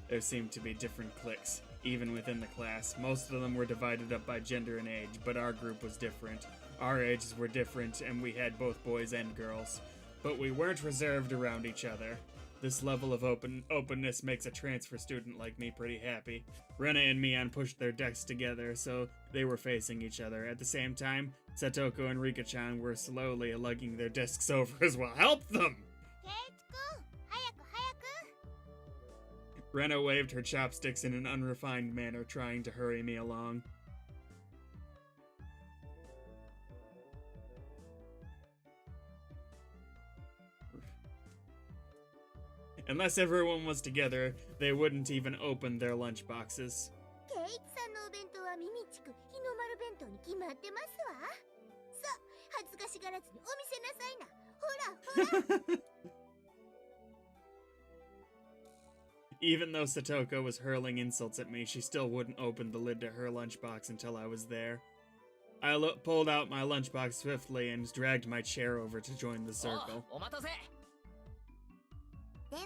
There seemed to be different cliques, even within the class. Most of them were divided up by gender and age, but our group was different. Our ages were different, and we had both boys and girls. But we weren't reserved around each other. This level of openness makes a transfer student like me pretty happy. Rena and Mian pushed their decks together, so they were facing each other. At the same time, Satoko and Rika-chan were slowly lugging their desks over as well. Help them! ケイチくん早く早く Rena waved her chopsticks in an unrefined manner, trying to hurry me along. Unless everyone was together, they wouldn't even open their lunch boxes. ケイチさんのお弁当は耳ちく日の丸弁当に決まってますわさあ恥ずかしがらずにお見せなさいなほらほら Even though Satoko was hurling insults at me, she still wouldn't open the lid to her lunchbox until I was there. I pulled out my lunchbox swiftly and dragged my chair over to join the お circle. お待たせでは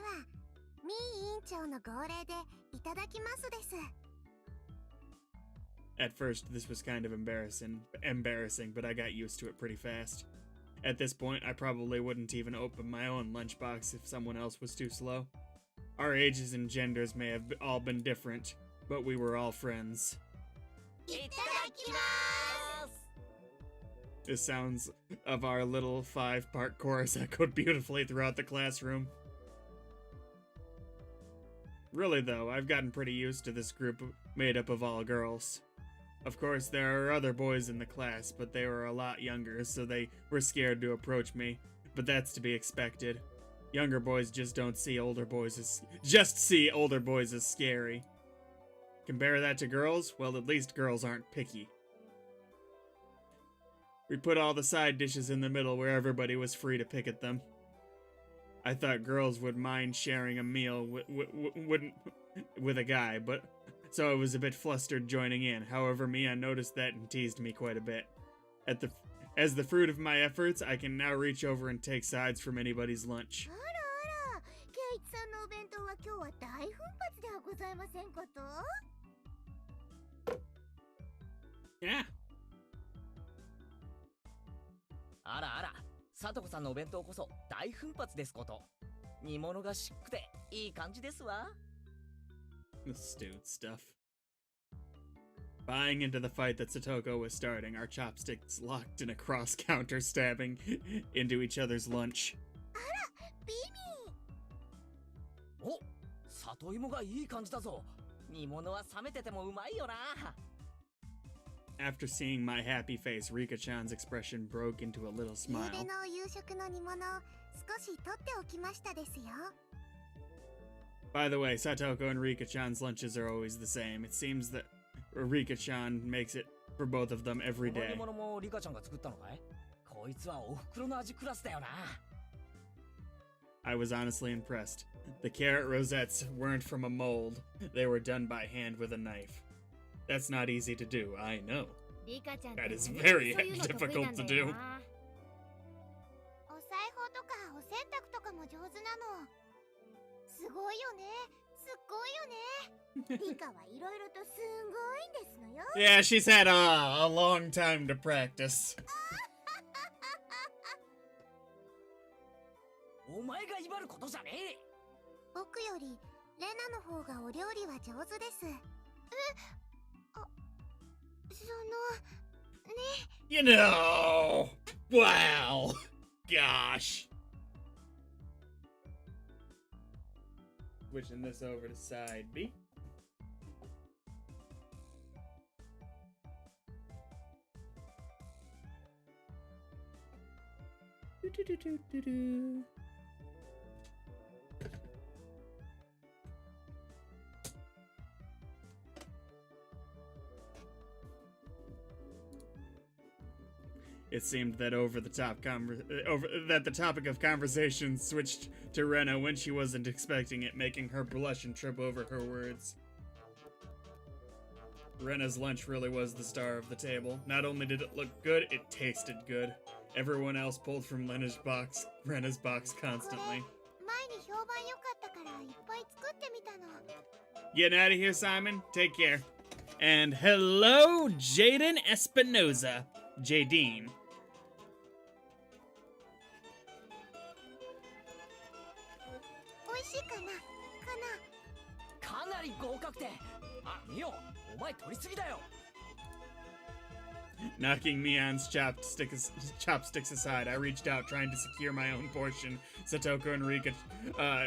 ミー委員長の号令でいただきますです At first, this was kind of embarrassing, but I got used to it pretty fast. At this point, I probably wouldn't even open my own lunchbox if someone else was too slow. Our ages and genders may have all been different, but we were all friends. いただきます The sounds of our little 5-part chorus echoed beautifully throughout the classroom. Really though, I've gotten pretty used to this group made up of all girls. Of course, there are other boys in the class, but they were a lot younger, so they were scared to approach me. But that's to be expected. Younger boys just see older boys as scary. Compare that to girls? Well, at least girls aren't picky. We put all the side dishes in the middle where everybody was free to pick at them. I thought girls would mind sharing a meal with a guy, but so I was a bit flustered joining in. However, Mia noticed that and teased me quite a bit. As the fruit of my efforts, I can now reach over and take sides from anybody's lunch. あらあらケイチさんのお弁当は今日は大奮発ではございませんこと Yeah. あらあらさとこさんのお弁当こそ大奮発ですこと煮物がしっくていい感じですわ The stupid stuff. Buying into the fight that Satoko was starting, our chopsticks locked in a cross-counter stabbing into each other's lunch. ビミお里芋がいい感じだぞ煮物は冷めててもうまいよな After seeing my happy face, Rika-chan's expression broke into a little 夕べ smile. の夕食の煮物少し取っておきましたですよ By the way, Satoko and Rika-chan's lunches are always the same. It seems that Rika-chan makes it for both of them every この day. 煮物もリカちゃんが作ったのかいこいつはお袋の味クラスだよな I was honestly impressed. The carrot rosettes weren't from a mold. They were done by hand with a knife. That's not easy to do, I know. リカちゃん That is ね very そういうの得意なん difficult だ to よ do. なお裁縫とかお洗濯とかも上手なのすごいよねすっごいよねリカはいろいろとすんごいんですのよ Yeah, she's had a long time to practice. お前が威張ることじゃねえ僕よりレナの方がお料理は上手ですあそのね You know! Wow! Gosh! Switching this over to side B. Do-do-do-do-do-do. It seemed that the topic of conversation switched to Rena when she wasn't expecting it, making her blush and trip over her words. Rena's lunch really was the star of the table. Not only did it look good, it tasted good. Everyone else pulled from Rena's box constantly. Getting out of here, Simon. Take care. And hello, Jaden Espinoza. Jadine. かなり合格点。あ、ミオ、お前取りすぎだよ。 Knocking Mion's chopsticks aside, I reached out, trying to secure my own portion. Satoko and Rika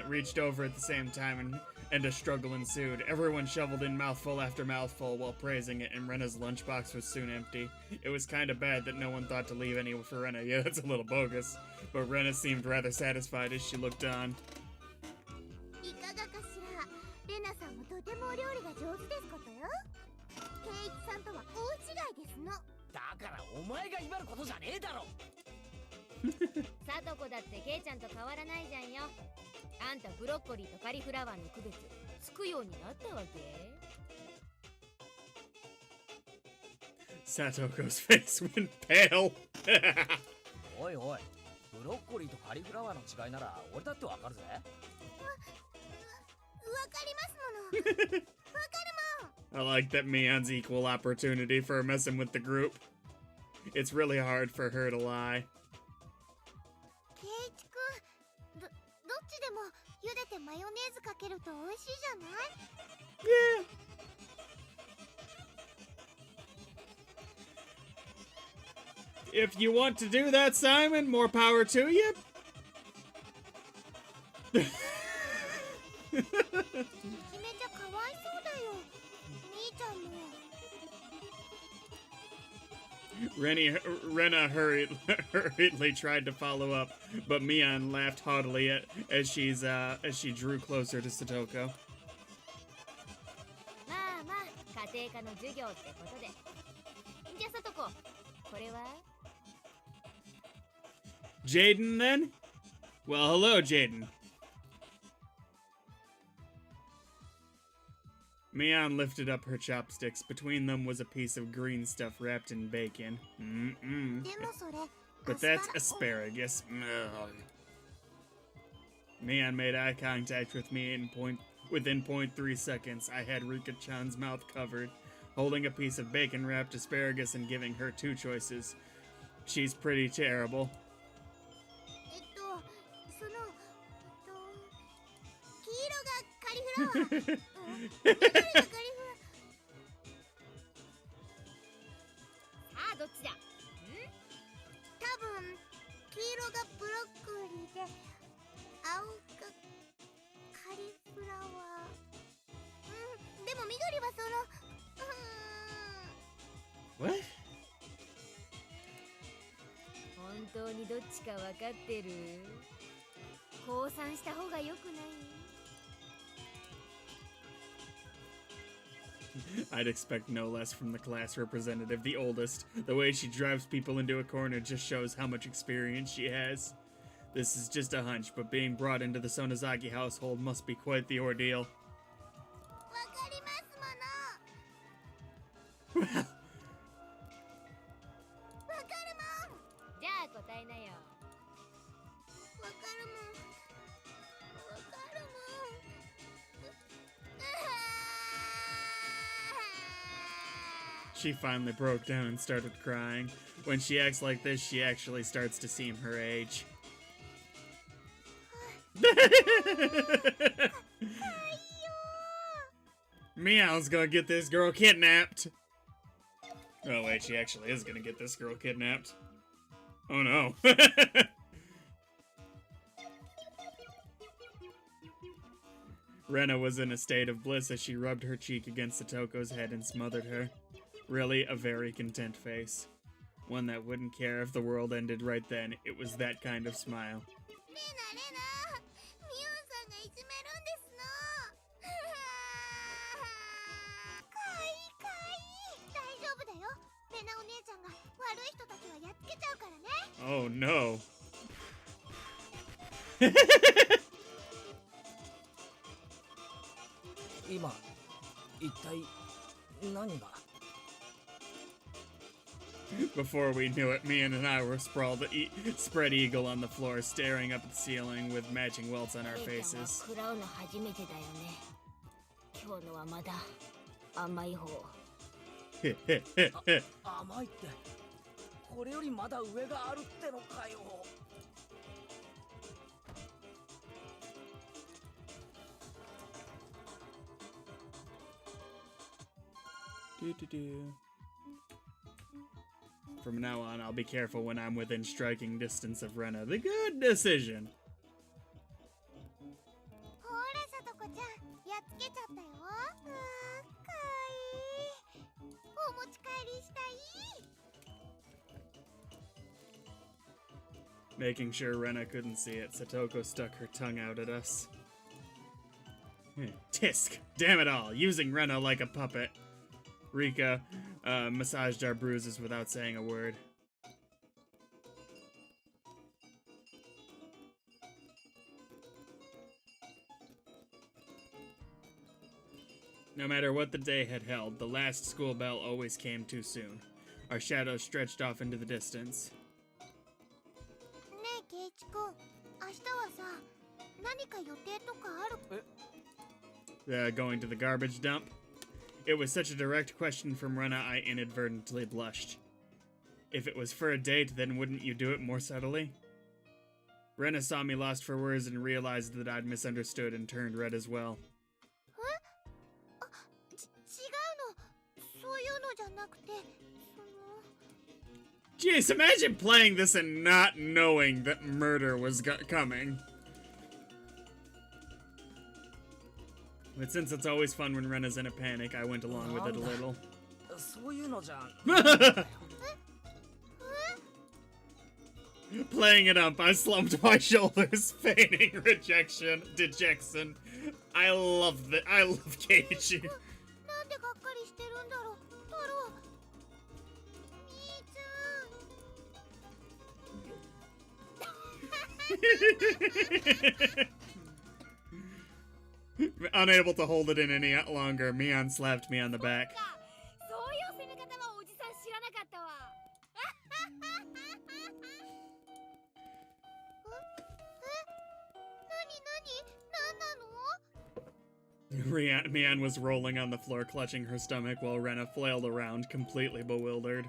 reached over at the same time, and a struggle ensued. Everyone shoveled in mouthful after mouthful while praising it, and Rena's lunchbox was soon empty. It was kind of bad that no one thought to leave any for Rena. Yeah, that's a little bogus. But Rena seemed rather satisfied as she looked on. いかがかしら。レナさんもとてもお料理が上手ですことよ。ケイイチさんとは大違いですの。 だからお前が威張ることじゃねえだろ。サトコだってケイちゃんと変わらないじゃんよ。あんたブロッコリーとカリフラワーの区別つくようになったわけ。 Satoko's face went pale. おいおい、ブロッコリーとカリフラワーの違いなら俺だってわかるぜ。わかりますもの。わかるもん。 I like that Mion's equal opportunity for messing with the group. It's really hard for her to lie. ケイチくん、どっちでも茹でてマヨネーズかけると美味しいじゃない？ Yeah. If you want to do that, Simon, more power to you. いじめちゃかわいそうだよ。兄ちゃんも。 Rena hurriedly tried to follow up, but Mion laughed haughtily as she drew closer to Satoko. まあまあ、家庭科の授業ってことで。じゃあサトコ、これは？ Jaden, then? Well, hello, Jaden. Mion lifted up her chopsticks. Between them was a piece of green stuff wrapped in bacon. But that's asparagus. Ugh. Mion made eye contact with me within 0.3 seconds. I had Rika-chan's mouth covered, holding a piece of bacon-wrapped asparagus and giving her two choices. She's pretty terrible. 黄色がカリフラワー。緑がカリフラワー。さあどっちだ？多分黄色がブロッコリーで青がカリフラワー。でも緑はその。What? 本当にどっちか分かってる？降参した方が良くない？ I'd expect no less from the class representative, the oldest. The way she drives people into a corner just shows how much experience she has. This is just a hunch, but being brought into the Sonozaki household must be quite the ordeal. わかりますもの。わかるもん。じゃあ答えなよ。わかるもん。わかるもん。 She finally broke down and started crying. When she acts like this, she actually starts to seem her age. Meow's gonna get this girl kidnapped. Oh wait, she actually is gonna get this girl kidnapped. Oh no. Rena was in a state of bliss as she rubbed her cheek against Satoko's head and smothered her. Really a very content face. One that wouldn't care if the world ended right then. It was that kind of smile. レナ、ミオンさんがいじめるんですの。かわいいかわいい。大丈夫だよ。レナお姉ちゃんが悪い人たちはやっつけてちゃうからね。 Oh no. 今一体何が。 Before we knew it, Mian and I were sprawled, spread eagle on the floor, staring up at the ceiling with matching welts on our ケイちゃんは faces. 食らうの初めてだよね。今日のはまだ甘い方。甘いってこれよりまだ上があるってのかよ。 From now on, I'll be careful when I'm within striking distance of Rena. The good decision. ほらさとこちゃん、やっつけちゃったよ。かわいい。お持ち帰りしたい。 Making sure Rena couldn't see it, Satoko stuck her tongue out at us. Tisk! Damn it all! Using Rena like a puppet. Rika massaged our bruises without saying a word. No matter what the day had held, the last school bell always came too soon. Our shadows stretched off into the distance. ねえケイチくん、明日はさ、何か予定とかある？ Going to the garbage dump? It was such a direct question from Rena, I inadvertently blushed. If it was for a date, then wouldn't you do it more subtly? Rena saw me lost for words and realized that I'd misunderstood and turned red as well. 違うの。そういうのじゃなくて、その。 Jeez, imagine playing this and not knowing that murder was coming. But since it's always fun when Rena's in a panic, I went along with it a little. そういうのじゃ。 Playing it up, I slumped my shoulders, feigning dejection. I love Keiichi. なんでがっかりしてるんだろう、太郎。みーちゃん。 Unable to hold it in any longer, Mian slapped me on the back. そういう攻め方はおじさん知らなかったわ。何なの？ Mian was rolling on the floor, clutching her stomach while Rena flailed around, completely bewildered.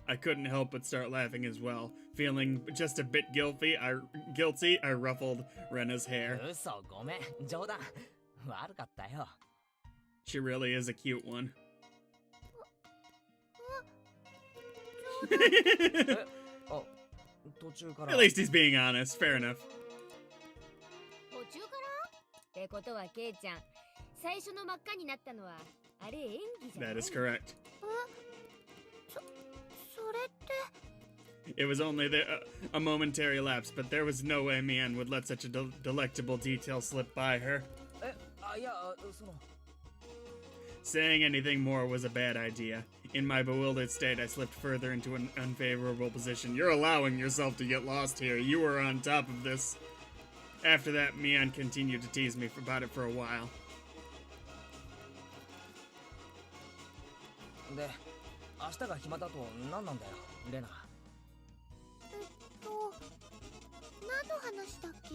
I couldn't help but start laughing as well. Feeling just a bit guilty, I ruffled Rena's hair. 嘘、ごめん、冗談。悪かったよ。 She really is a cute one. あ、途中から。 At least he's being honest. Fair enough. 途中からってことはケイちゃん、最初の真っ赤になったのはあれ演技じゃない？ That is correct. それって It was only a momentary lapse, but there was no way Mian would let such a delectable detail slip by her. いや、その。 Saying anything more was a bad idea. In my bewildered state, I slipped further into an unfavorable position. You're allowing yourself to get lost here. You were on top of this. After that, Mian continued to tease me about it for a while. で、明日が暇だと何なんだよ、レナ。何の話だっけ？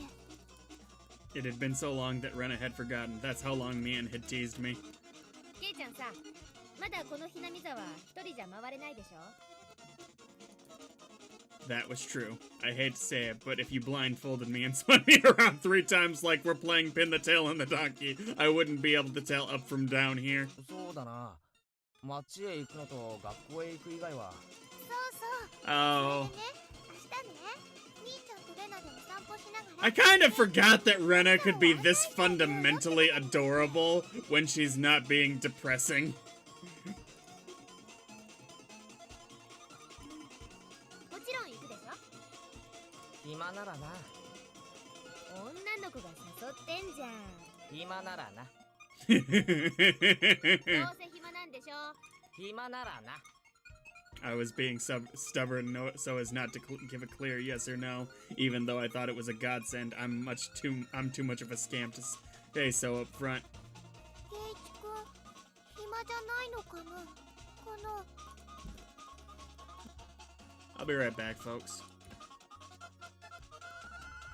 It had been so long that Rena had forgotten. That's how long Mian had teased me. ケイちゃんさ、まだこのひなみ沢一人じゃ回れないでしょ？ That was true. I hate to say it, but if you blindfolded me and spun me around 3 times like we're playing Pin the Tail on the Donkey, I wouldn't be able to tell up from down here. そうだな。街へ行くのと学校へ行く以外は。そうそう。 Oh. 明日ね、兄ちゃんとレナでお散歩しながら。 I kind of forgot that Rena could be this fundamentally adorable when she's not being depressing. もちろん行くでしょ？暇ならな。女の子が誘ってんじゃん。暇ならな。どうせ暇なんでしょ？暇ならな。I was being stubborn so as not to give a clear yes or no, even though I thought it was a godsend. I'm too much of a scamp to say so up front. I'll be right back, folks.